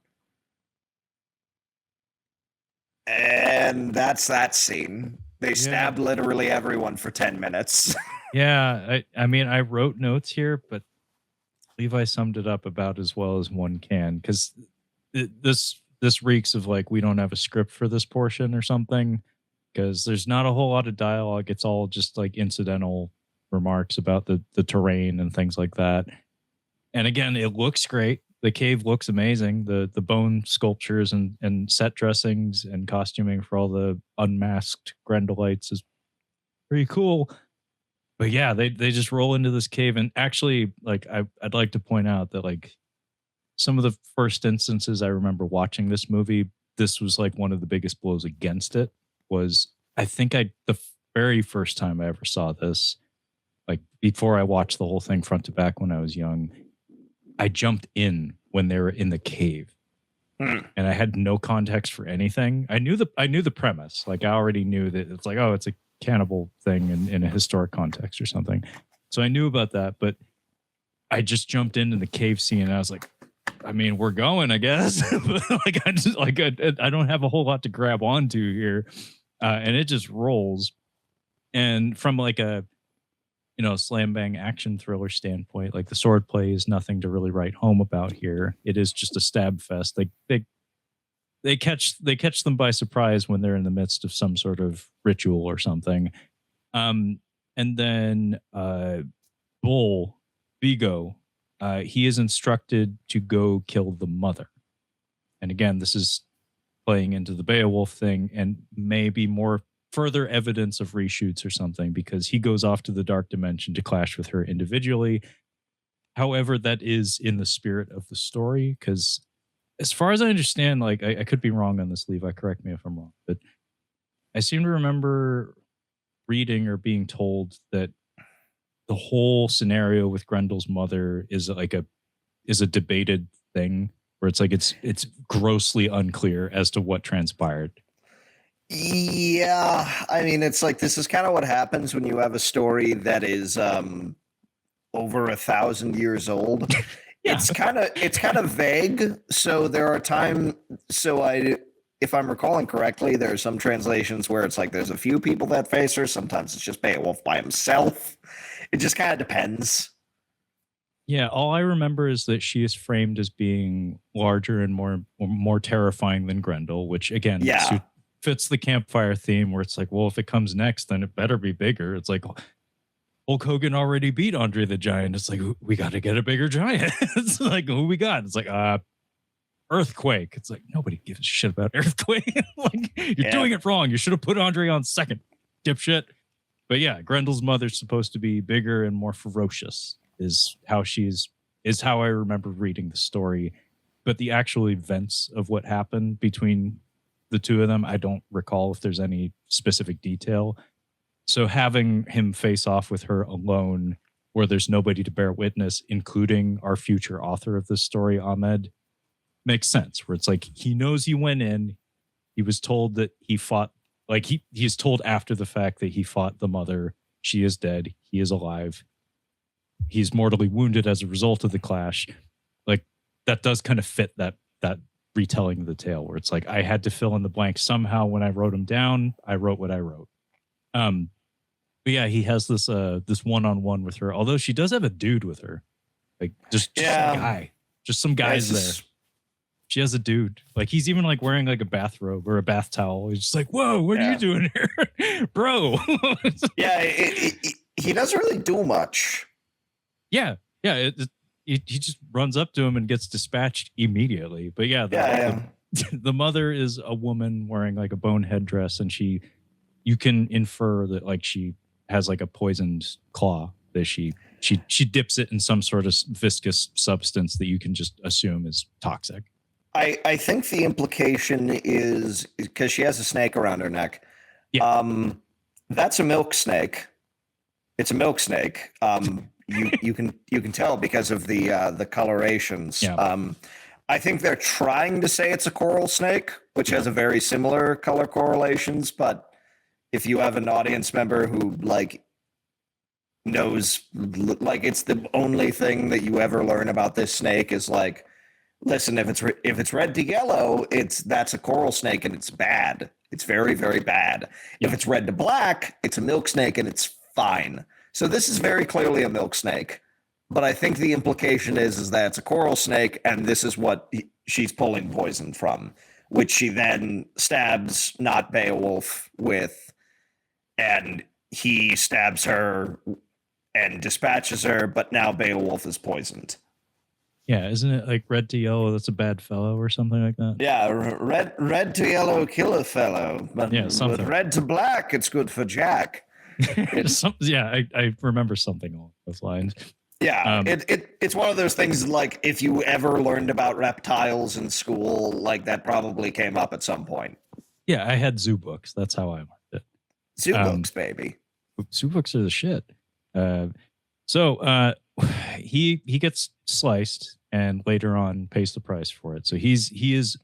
And that's that scene. They stab literally everyone for 10 minutes. Yeah, I mean, I wrote notes here, but Levi summed it up about as well as one can, because this reeks of like we don't have a script for this portion or something, because there's not a whole lot of dialogue. It's all just like incidental remarks about the terrain and things like that. And again, it looks great. The cave looks amazing. The bone sculptures and set dressings and costuming for all the unmasked Grendelites is pretty cool. But yeah, they just roll into this cave, and actually, like I'd like to point out that like some of the first instances I remember watching this movie, this was like one of the biggest blows against it. Was I think the very first time I ever saw this, like before I watched the whole thing front to back when I was young, I jumped in when they were in the cave, and I had no context for anything. I knew the premise, like I already knew that it's like, oh, it's a cannibal thing in a historic context or something. So I knew about that, but I just jumped into the cave scene and I was like, I mean, we're going, I guess. Like I don't have a whole lot to grab onto here, and it just rolls. And from like a slam bang action thriller standpoint, like the sword play is nothing to really write home about here. It is just a stab fest. They catch them by surprise when they're in the midst of some sort of ritual or something. And then Bull Vigo, he is instructed to go kill the mother. And again, this is playing into the Beowulf thing and maybe more further evidence of reshoots or something, because he goes off to the dark dimension to clash with her individually. However, that is in the spirit of the story, because as far as I understand, like I could be wrong on this, Levi, correct me if I'm wrong, but I seem to remember reading or being told that the whole scenario with Grendel's mother is like a debated thing, where it's like it's grossly unclear as to what transpired. Yeah, I mean, it's like this is kind of what happens when you have a story that is over 1,000 years old. Yeah. It's kind of vague. So there are times. So if I'm recalling correctly, there are some translations where it's like there's a few people that face her. Sometimes it's just Beowulf by himself. It just kind of depends. Yeah, all I remember is that she is framed as being larger and more terrifying than Grendel, which again, fits the campfire theme, where it's like, well, if it comes next, then it better be bigger. It's like Hulk Hogan already beat Andre the Giant. It's like, we got to get a bigger giant. It's like, who we got? It's like, Earthquake. It's like, nobody gives a shit about Earthquake. Like, you're doing it wrong. You should have put Andre on second, dipshit. But yeah, Grendel's mother's supposed to be bigger and more ferocious, is how I remember reading the story. But the actual events of what happened between the two of them, I don't recall if there's any specific detail. So having him face off with her alone, where there's nobody to bear witness, including our future author of this story, Ahmed, makes sense. Where it's like, he knows he went in, he was told that he fought, like he's told after the fact that he fought the mother. She is dead. He is alive. He's mortally wounded as a result of the clash. Like, that does kind of fit that retelling of the tale, where it's like, I had to fill in the blanks somehow. When I wrote him down, I wrote what I wrote. But yeah, he has this one-on-one with her, although she does have a dude with her, like just a guy, just some guys there. She has a dude, like he's even like wearing like a bathrobe or a bath towel. He's just like, whoa, what are you doing here, bro? He doesn't really do much. He just runs up to him and gets dispatched immediately. But the mother is a woman wearing like a bone headdress, and you can infer that like she has like a poisoned claw that she dips it in some sort of viscous substance that you can just assume is toxic. I think the implication is because she has a snake around her neck. Yeah. That's a milk snake. It's a milk snake. You can tell because of the colorations. Yeah. I think they're trying to say it's a coral snake, which has a very similar color correlations. But if you have an audience member who like knows, like it's the only thing that you ever learn about this snake is like, listen, if it's red to yellow, that's a coral snake and it's bad. It's very, very bad. Yeah. If it's red to black, it's a milk snake and it's fine. So this is very clearly a milk snake. But I think the implication is that it's a coral snake and this is what she's pulling poison from, which she then stabs not Beowulf with, and he stabs her and dispatches her, but now Beowulf is poisoned. Yeah, isn't it like red to yellow, that's a bad fellow or something like that? Yeah, red to yellow, kill a fellow. But yeah, something. With red to black, it's good for Jack. I remember something along those lines. Yeah, it's one of those things like if you ever learned about reptiles in school, like that probably came up at some point. Yeah, I had zoo books. That's how I learned it. Zoo books, baby. Zoo books are the shit. So he gets sliced and later on pays the price for it. So he is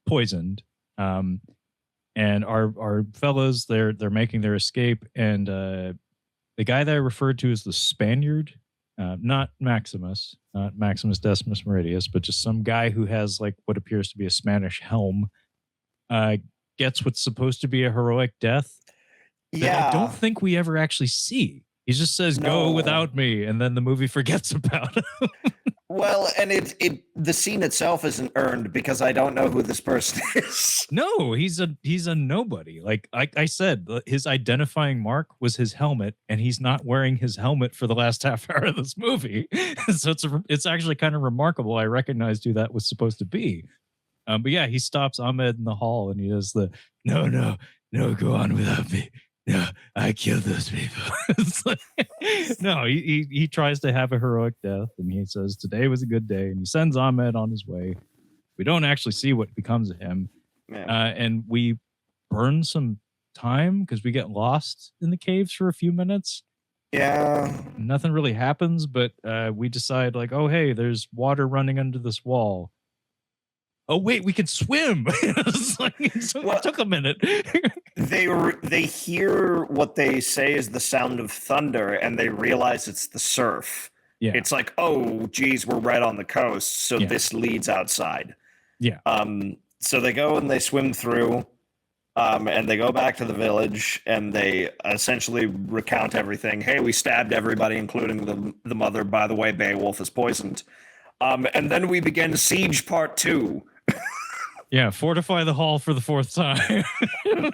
poisoned. And our fellows, they're making their escape, and the guy that I referred to as the Spaniard, not Maximus Decimus Meridius, but just some guy who has like what appears to be a Spanish helm, gets what's supposed to be a heroic death. Yeah, I don't think we ever actually see. He just says, "Go without me," and then the movie forgets about him. Well, and the scene itself isn't earned because I don't know who this person is. No, he's a nobody. Like I said, his identifying mark was his helmet, and he's not wearing his helmet for the last half hour of this movie. So it's actually kind of remarkable. I recognized who that was supposed to be. But yeah, he stops Ahmed in the hall, and he does the no, go on without me. No, I killed those people. It's like, no, he tries to have a heroic death, and he says today was a good day, and he sends Ahmed on his way. We don't actually see what becomes of him, and we burn some time because we get lost in the caves for a few minutes. Yeah, nothing really happens, but we decide like, oh hey, there's water running under this wall. Oh wait, we can swim. It took a minute. they hear what they say is the sound of thunder, and they realize it's the surf. Yeah, it's like, oh geez, we're right on the coast, so this leads outside. Yeah. So they go and they swim through, and they go back to the village, and they essentially recount everything. Hey, we stabbed everybody, including the mother. By the way, Beowulf is poisoned. And then we begin Siege Part 2. Yeah, fortify the hall for the fourth time. The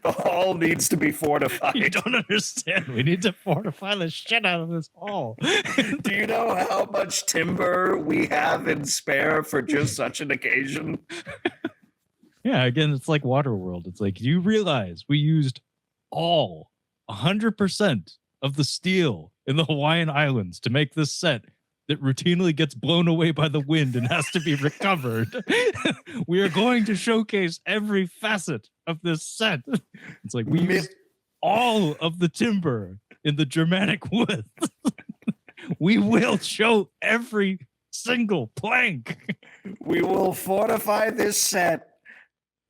hall needs to be fortified. You don't understand. We need to fortify the shit out of this hall. Do you know how much timber we have in spare for just such an occasion? Yeah, again, it's like Waterworld. It's like, you realize we used 100% of the steel in the Hawaiian Islands to make this set that routinely gets blown away by the wind and has to be recovered. We are going to showcase every facet of this set. It's like we used all of the timber in the Germanic woods. We will show every single plank. We will fortify this set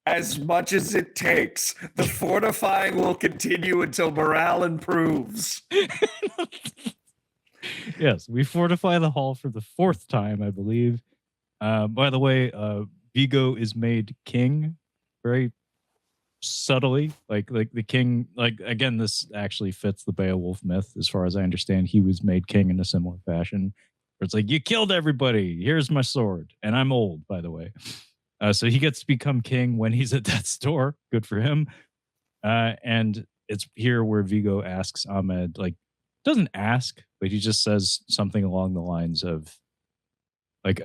as much as it takes. The fortifying will continue until morale improves. Yes, we fortify the hall for the fourth time, I believe. By the way, Vigo is made king very subtly. Like the king, like again, this actually fits the Beowulf myth as far as I understand. He was made king in a similar fashion. Where it's like, you killed everybody. Here's my sword. And I'm old, by the way. So he gets to become king when he's at death's door. Good for him. And it's here where Vigo asks Ahmed, like, doesn't ask, but he just says something along the lines of like,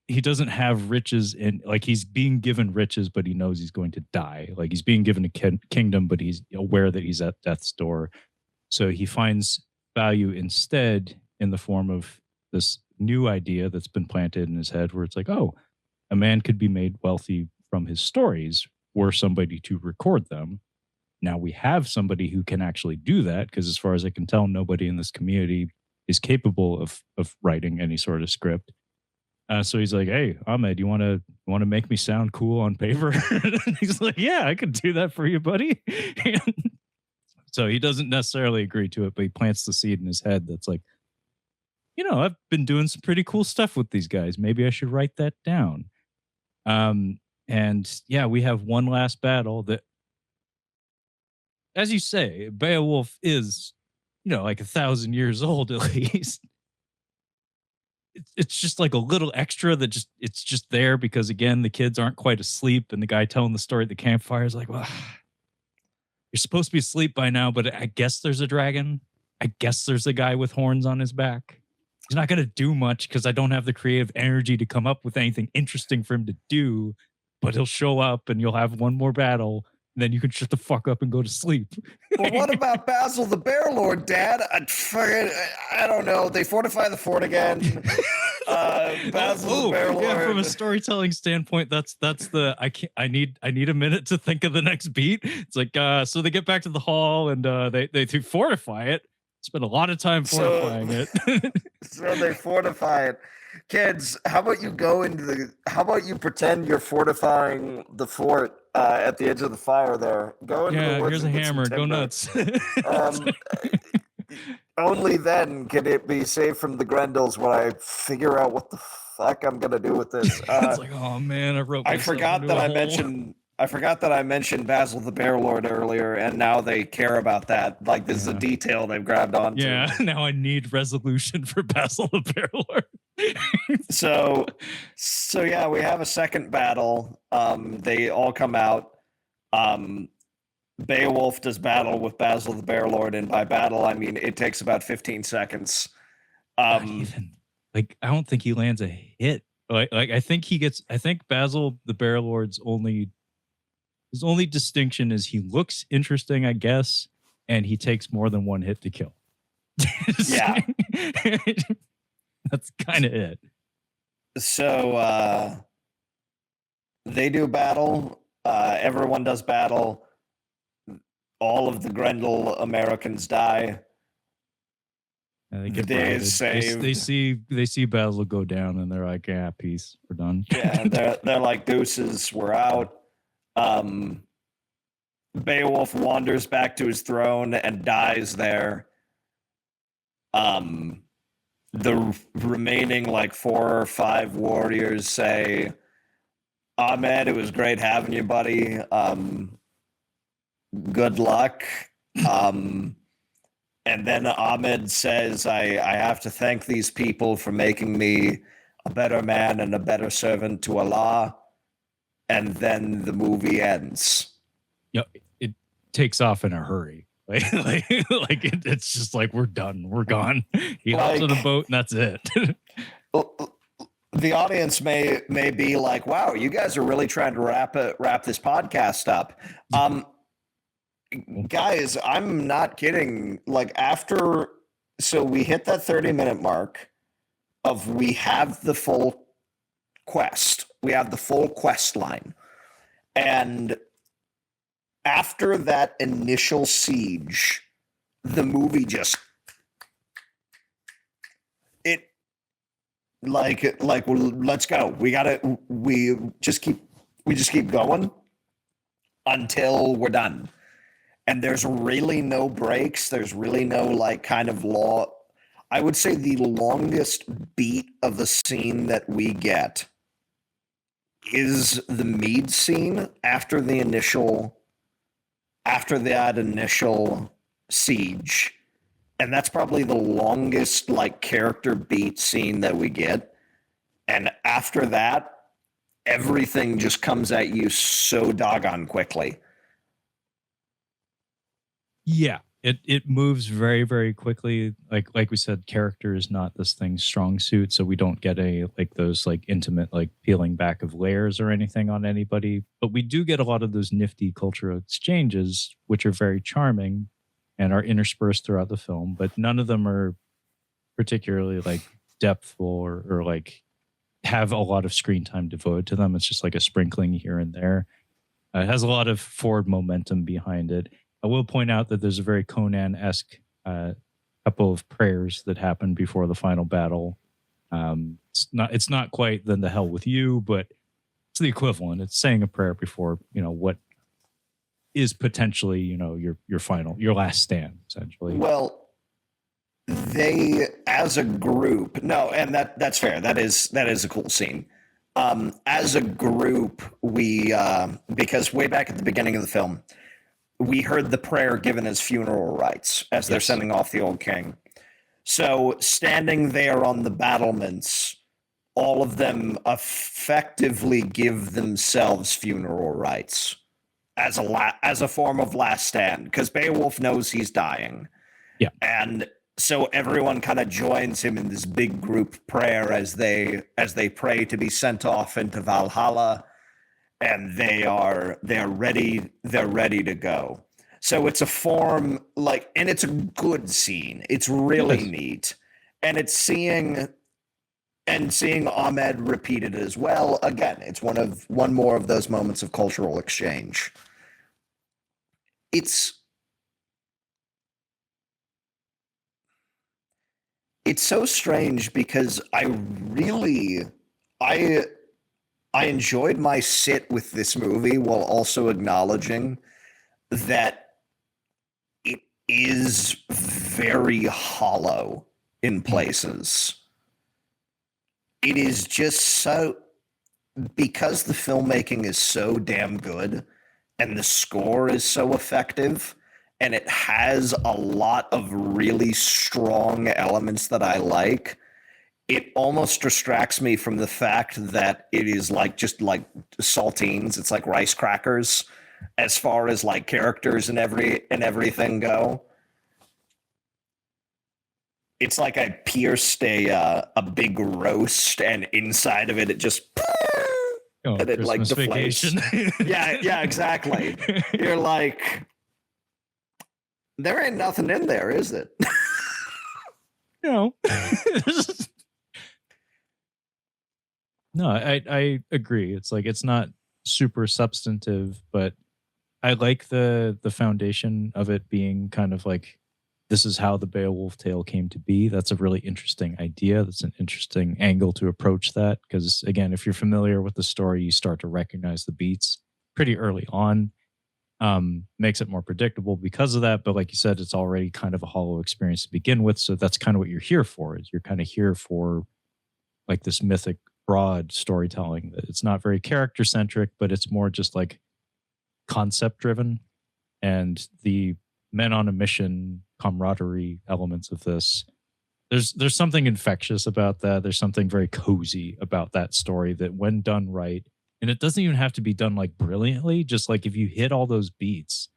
he doesn't have riches in, like, he's being given riches, but he knows he's going to die. Like, he's being given a kingdom, but he's aware that he's at death's door. So he finds value instead in the form of this new idea that's been planted in his head where it's like, oh, a man could be made wealthy from his stories were somebody to record them. Now we have somebody who can actually do that because as far as I can tell, nobody in this community is capable of writing any sort of script. So he's like, "Hey, Ahmed, you want to make me sound cool on paper?" And he's like, "Yeah, I could do that for you, buddy." So he doesn't necessarily agree to it, but he plants the seed in his head that's like, I've been doing some pretty cool stuff with these guys. Maybe I should write that down. And yeah, we have one last battle that, as you say, Beowulf is, like 1,000 years old at least. It's just like a little extra that it's just there because again the kids aren't quite asleep and the guy telling the story at the campfire is like, well, you're supposed to be asleep by now, but I guess there's a dragon. I guess there's a guy with horns on his back. He's not going to do much because I don't have the creative energy to come up with anything interesting for him to do, but he'll show up and you'll have one more battle. And then you can shut the fuck up and go to sleep. Well, what about Basil the Bear Lord, Dad? I don't know. They fortify the fort again. Basil the Bear Lord. Yeah, from a storytelling standpoint, that's the I need a minute to think of the next beat. It's like so they get back to the hall and they fortify it. Spend a lot of time fortifying it. So they fortify it. Kids, how about you pretend you're fortifying the fort at the edge of the fire there? Go into the woods. Here's a hammer. Go nuts. Only then can it be safe from the Grendels when I figure out what the fuck I'm gonna do with this. It's like, oh man, I forgot that I mentioned Basil the Bear Lord earlier, and now they care about that. Like this is a detail they've grabbed onto. Yeah, now I need resolution for Basil the Bear Lord. So yeah, we have a second battle. They all come out. Beowulf does battle with Basil the Bear Lord, and by battle I mean it takes about 15 seconds. I don't think he lands a hit. I think Basil the Bear Lord's only distinction is he looks interesting, I guess, and he takes more than one hit to kill. Yeah. That's kind of it. So they do battle. Everyone does battle. All of the Grendel Americans die. They get saved. They see Basil go down, and they're like, "Yeah, peace, we're done." Yeah, they're like, "Deuces, we're out." Beowulf wanders back to his throne and dies there. The remaining like 4 or 5 warriors say, "Ahmed, it was great having you, buddy. Good luck." And then Ahmed says, I have to thank these people for making me a better man and a better servant to Allah. And then the movie ends. Yeah, it takes off in a hurry. It's just like, we're done. We're gone. He hops on a boat and that's it. The audience may be like, wow, you guys are really trying to wrap this podcast up. Guys, I'm not kidding. Like so we hit that 30-minute mark we have the full quest. We have the full quest line. And after that initial siege, the movie just let's go. We just keep going until we're done. And there's really no breaks. There's really no kind of law. I would say the longest beat of the scene that we get is the mead scene after that initial siege. And that's probably the longest character beat scene that we get. And after that, everything just comes at you so doggone quickly. Yeah, it moves very, very quickly. Like we said, character is not this thing's strong suit, so we don't get those intimate peeling back of layers or anything on anybody. But we do get a lot of those nifty cultural exchanges, which are very charming. and are interspersed throughout the film, but none of them are particularly like depthful or like have a lot of screen time devoted to them. It's just like a sprinkling here and there. It has a lot of forward momentum behind it. I will point out that there's a very Conan-esque couple of prayers that happen before the final battle. It's not quite "then the hell with you," but it's the equivalent. It's saying a prayer before, what is potentially, your last stand, essentially. Well, they, as a group, no, and that's fair. That is a cool scene. As a group, we because way back at the beginning of the film, we heard the prayer given as funeral rites as they're sending off the old king. So standing there on the battlements, all of them effectively give themselves funeral rites as a form of last stand, because Beowulf knows he's dying. Yeah. And so everyone kind of joins him in this big group prayer as they pray to be sent off into Valhalla, and they're ready to go. So it's a form and it's a good scene. It's really neat. And it's seeing Ahmed repeat it as well. Again, it's one more of those moments of cultural exchange. It's so strange because I enjoyed my sit with this movie while also acknowledging that it is very hollow in places. It is just so, because the filmmaking is so damn good and the score is so effective, and it has a lot of really strong elements that I like, it almost distracts me from the fact that it is just like saltines. It's like rice crackers as far as like characters and everything go. It's like I pierced a big roast, and inside of it just and it like deflates. yeah, exactly. You're like, there ain't nothing in there, is it? No. No, I agree. It's like, it's not super substantive, but I like the foundation of it being kind of like, this is how the Beowulf tale came to be. That's a really interesting idea. That's an interesting angle to approach that. Because again, if you're familiar with the story, you start to recognize the beats pretty early on. Makes it more predictable because of that. But like you said, it's already kind of a hollow experience to begin with. So that's kind of what you're here for, is you're kind of here for like this mythic broad storytelling. It's not very character centric, but it's more just like concept driven. And the men on a mission camaraderie elements of this, there's something infectious about that. There's something very cozy about that story that, when done right, and it doesn't even have to be done like brilliantly, just like if you hit all those beats,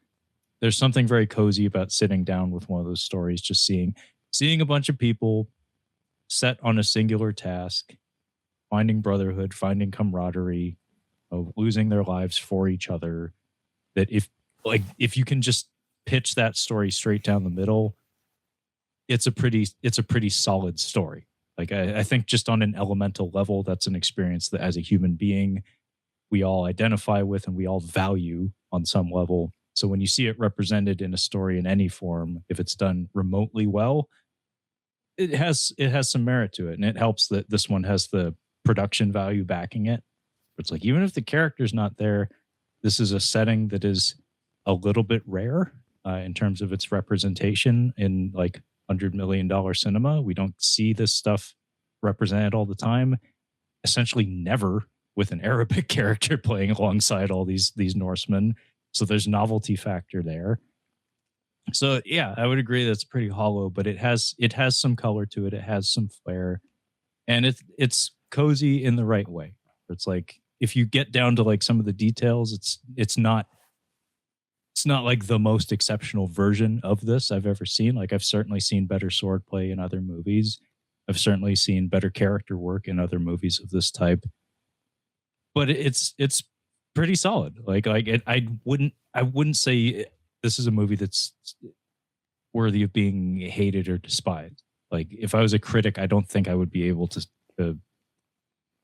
there's something very cozy about sitting down with one of those stories, just seeing a bunch of people set on a singular task, finding brotherhood, finding camaraderie, losing their lives for each other. That if you can just pitch that story straight down the middle, it's a pretty solid story. Like I think just on an elemental level, that's an experience that as a human being, we all identify with and we all value on some level. So when you see it represented in a story in any form, if it's done remotely well, it has some merit to it. And it helps that this one has the production value backing it. It's like, even if the character's not there, this is a setting that is a little bit rare in terms of its representation in like $100 million cinema. We don't see this stuff represented all the time. Essentially never, with an Arabic character playing alongside all these Norsemen. So there's novelty factor there. So yeah, I would agree that's pretty hollow, but it has some color to it. It has some flair, and it's cozy in the right way. It's like, if you get down to like some of the details, it's not like the most exceptional version of this I've ever seen. Like, I've certainly seen better swordplay in other movies. I've certainly seen better character work in other movies of this type. But it's pretty solid. I wouldn't say this is a movie that's worthy of being hated or despised. Like if I was a critic, I don't think I would be able to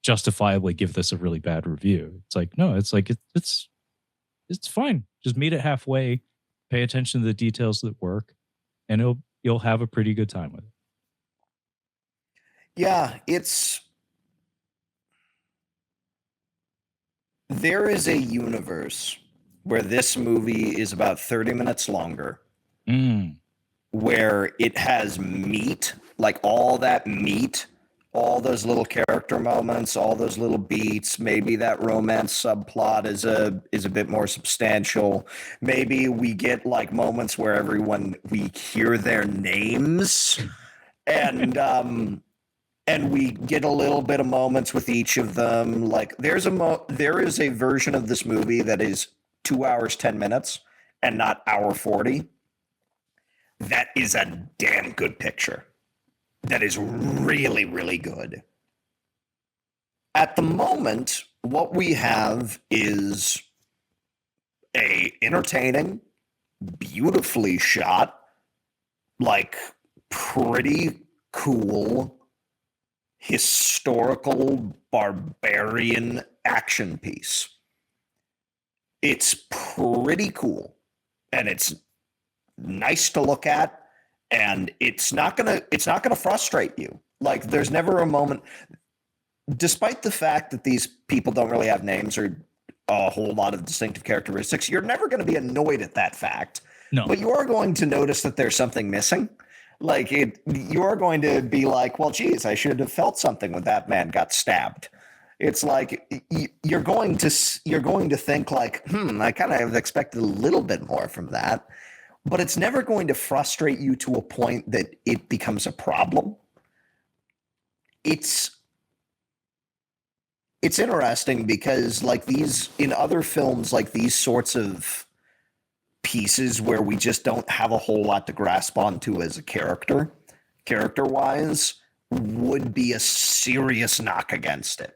justifiably give this a really bad review. It's like, no, it's like it's fine. Just meet it halfway, pay attention to the details that work, and you'll have a pretty good time with it. Yeah, there is a universe where this movie is about 30 minutes longer, where it has meat, like all that meat, all those little character moments, all those little beats. Maybe that romance subplot is a bit more substantial. Maybe we get like moments where we hear their names, and we get a little bit of moments with each of them. Like there is a version of this movie that is 2 hours 10 minutes and not hour 40. That is a damn good picture. That is really, really good. At the moment, what we have is a entertaining, beautifully shot, like pretty cool, historical barbarian action piece. It's pretty cool, and it's nice to look at, and it's not gonna frustrate you. Like there's never a moment, despite the fact that these people don't really have names or a whole lot of distinctive characteristics, you're never going to be annoyed at that fact. No. But you are going to notice that there's something missing. Like you're going to be like, well, geez, I should have felt something when that man got stabbed. It's like you're going to think like, I kind of have expected a little bit more from that, but it's never going to frustrate you to a point that it becomes a problem. It's interesting because like in other films, like these sorts of pieces where we just don't have a whole lot to grasp onto as a character-wise, would be a serious knock against it.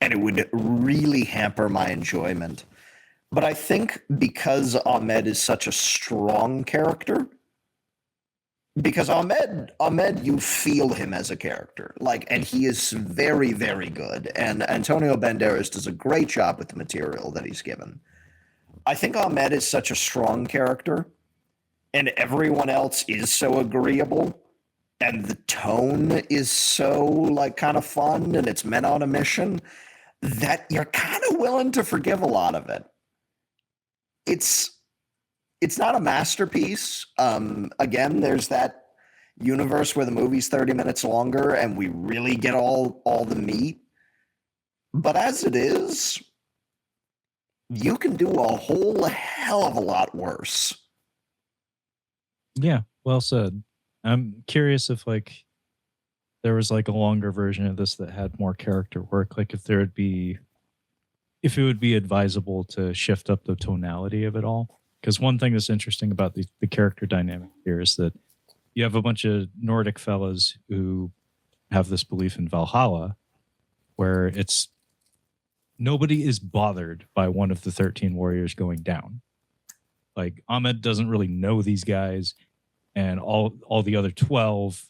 And it would really hamper my enjoyment. But I think because Ahmed is such a strong character, because Ahmed, you feel him as a character, like, and he is very, very good. And Antonio Banderas does a great job with the material that he's given. I think Ahmed is such a strong character, and everyone else is so agreeable, and the tone is so like kind of fun, and it's meant on a mission, that you're kind of willing to forgive a lot of it. It's not a masterpiece. Again, there's that universe where the movie's 30 minutes longer and we really get all the meat. But as it is, you can do a whole hell of a lot worse. Yeah, well said. I'm curious if like there was like a longer version of this that had more character work, like if it would be advisable to shift up the tonality of it all. Because one thing that's interesting about the character dynamic here is that you have a bunch of Nordic fellas who have this belief in Valhalla, where it's nobody is bothered by one of the 13 warriors going down. Like Ahmed doesn't really know these guys, and all the other 12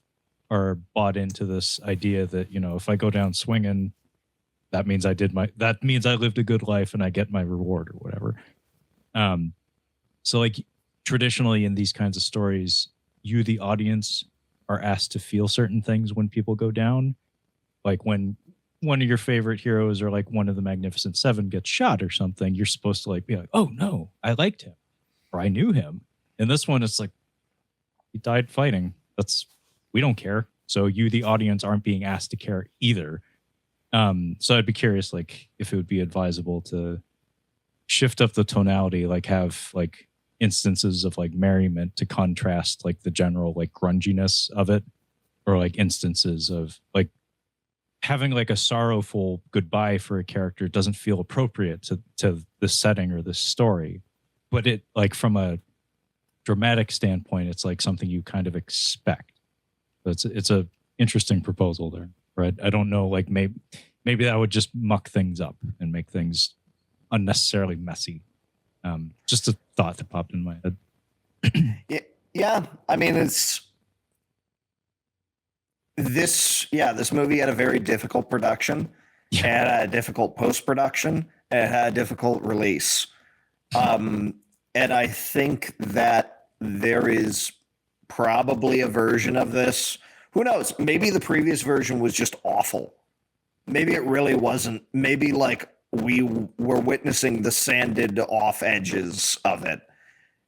are bought into this idea that, you know, if I go down swinging, that means I lived a good life and I get my reward or whatever. So like traditionally in these kinds of stories, you, the audience, are asked to feel certain things when people go down. Like when one of your favorite heroes or like one of the Magnificent Seven gets shot or something, you're supposed to like be like, oh no, I liked him or I knew him. And this one, it's like, he died fighting. We don't care. So you, the audience, aren't being asked to care either. So I'd be curious, like, if it would be advisable to shift up the tonality, like have like instances of like merriment to contrast like the general like grunginess of it, or like instances of like having like a sorrowful goodbye for a character doesn't feel appropriate to the setting or the story, but it like from a dramatic standpoint, it's like something you kind of expect. It's a interesting proposal there, right? I don't know, like maybe that would just muck things up and make things unnecessarily messy. Just a thought that popped in my head. Yeah, I mean, this movie had a very difficult production, Yeah. and a difficult post-production, and it had a difficult release. And I think that there is probably a version of this. Who knows? Maybe the previous version was just awful. Maybe it really wasn't. Maybe like we were witnessing the sanded off edges of it.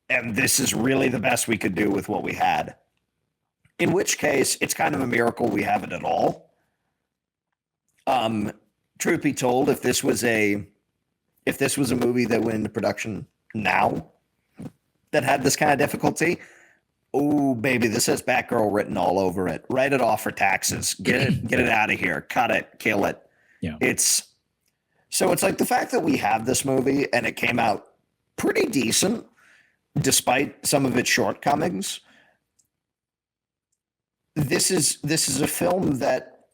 And this is really the best we could do with what we had. In which case, it's kind of a miracle we have it at all. Truth be told, if this was a movie that went into production now that had this kind of difficulty, oh baby, this has Batgirl written all over it. Write it off for taxes. Get it out of here. Cut it. Kill it. Yeah. It's like the fact that we have this movie and it came out pretty decent despite some of its shortcomings. This is a film that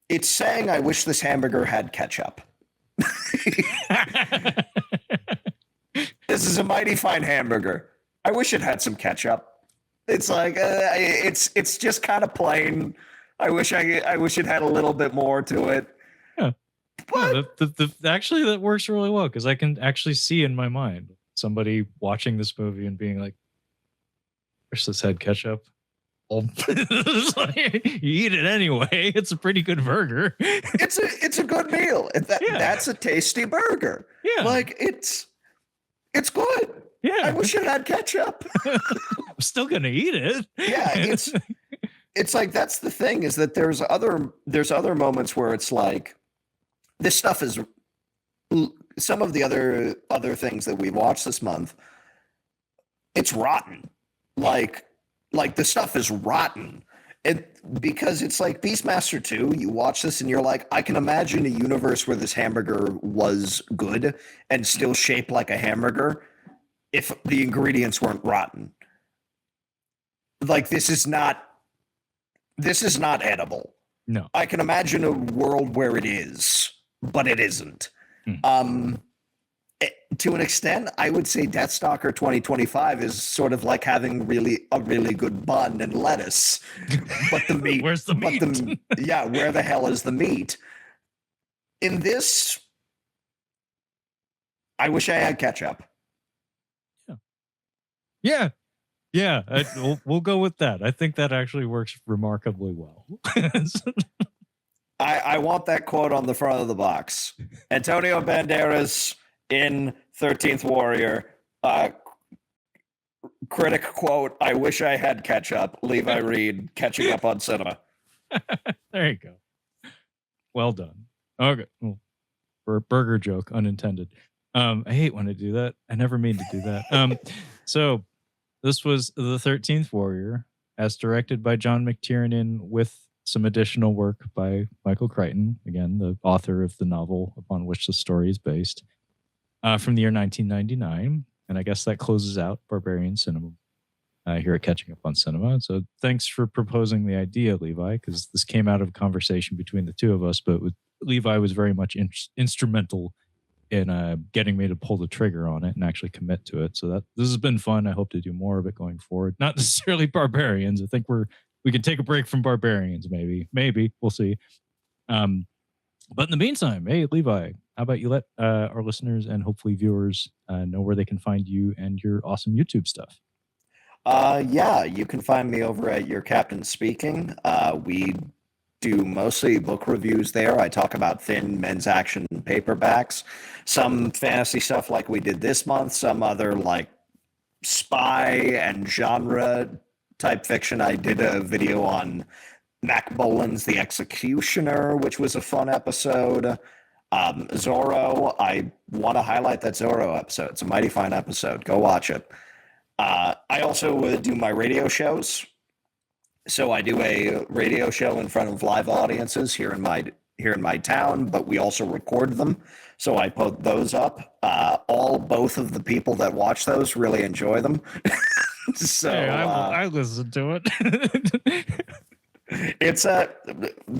it's saying, I wish this hamburger had ketchup. This is a mighty fine hamburger. I wish it had some ketchup. It's like it's just kind of plain. I wish it had a little bit more to it. Yeah. But Actually, that works really well because I can actually see in my mind somebody watching this movie and being like, "Wish this had ketchup." It's like, you eat it anyway. It's a pretty good burger. it's a good meal. That's a tasty burger. Yeah, like it's good. Yeah, I wish it had ketchup. I'm still gonna eat it. Yeah, it's like that's the thing is that there's other moments where it's like this stuff is some of the other things that we've watched this month. It's rotten. Like the stuff is rotten. Because it's like Beastmaster 2, you watch this and you're like, I can imagine a universe where this hamburger was good and still shaped like a hamburger if the ingredients weren't rotten. Like this is not edible. No. I can imagine a world where it is, but it isn't. To an extent, I would say Deathstalker 2025 is sort of like having a really good bun and lettuce, but the meat. Where's the meat? Where the hell is the meat? In this, I wish I had ketchup. Yeah. We'll go with that. I think that actually works remarkably well. I want that quote on the front of the box. Antonio Banderas in 13th Warrior, critic quote, I wish I had ketchup. Levi Reed, catching up on cinema. There you go. Well done. Okay. Well, for a burger joke, unintended. I hate when I do that. I never mean to do that. So this was The 13th Warrior, as directed by John McTiernan with some additional work by Michael Crichton, again, the author of the novel upon which the story is based. From the year 1999, and I guess that closes out Barbarian Cinema here at Catching Up on Cinema. So thanks for proposing the idea, Levi, because this came out of a conversation between the two of us, but Levi was very much instrumental in getting me to pull the trigger on it and actually commit to it. So this has been fun. I hope to do more of it going forward. Not necessarily Barbarians. I think we can take a break from Barbarians, maybe we'll see. But in the meantime, hey, Levi, how about you let our listeners and hopefully viewers know where they can find you and your awesome YouTube stuff? You can find me over at Your Captain Speaking. We do mostly book reviews there. I talk about thin men's action paperbacks, some fantasy stuff like we did this month, some other like spy and genre type fiction. I did a video on Mac Bolan's The Executioner, which was a fun episode. Zorro, I want to highlight that Zorro episode. It's a mighty fine episode. Go watch it. I also do my radio shows. So I do a radio show in front of live audiences here in my town, but we also record them. So I put those up. Both of the people that watch those really enjoy them. So hey, I listen to it. It's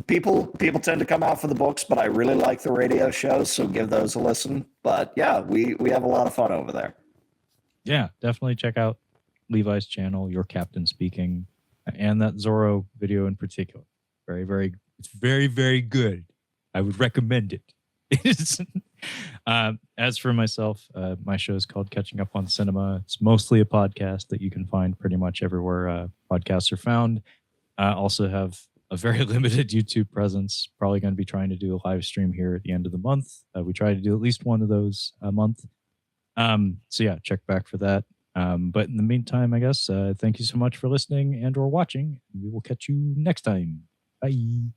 people tend to come out for the books, but I really like the radio shows, so give those a listen. But yeah, we have a lot of fun over there. Yeah, definitely check out Levi's channel, Your Captain Speaking, and that Zorro video in particular. It's very, very good. I would recommend it. As for myself, my show is called Catching Up on Cinema. It's mostly a podcast that you can find pretty much everywhere podcasts are found. I also have a very limited YouTube presence. Probably going to be trying to do a live stream here at the end of the month. We try to do at least one of those a month. So yeah, check back for that. But in the meantime, I guess, thank you so much for listening and or watching. We will catch you next time. Bye.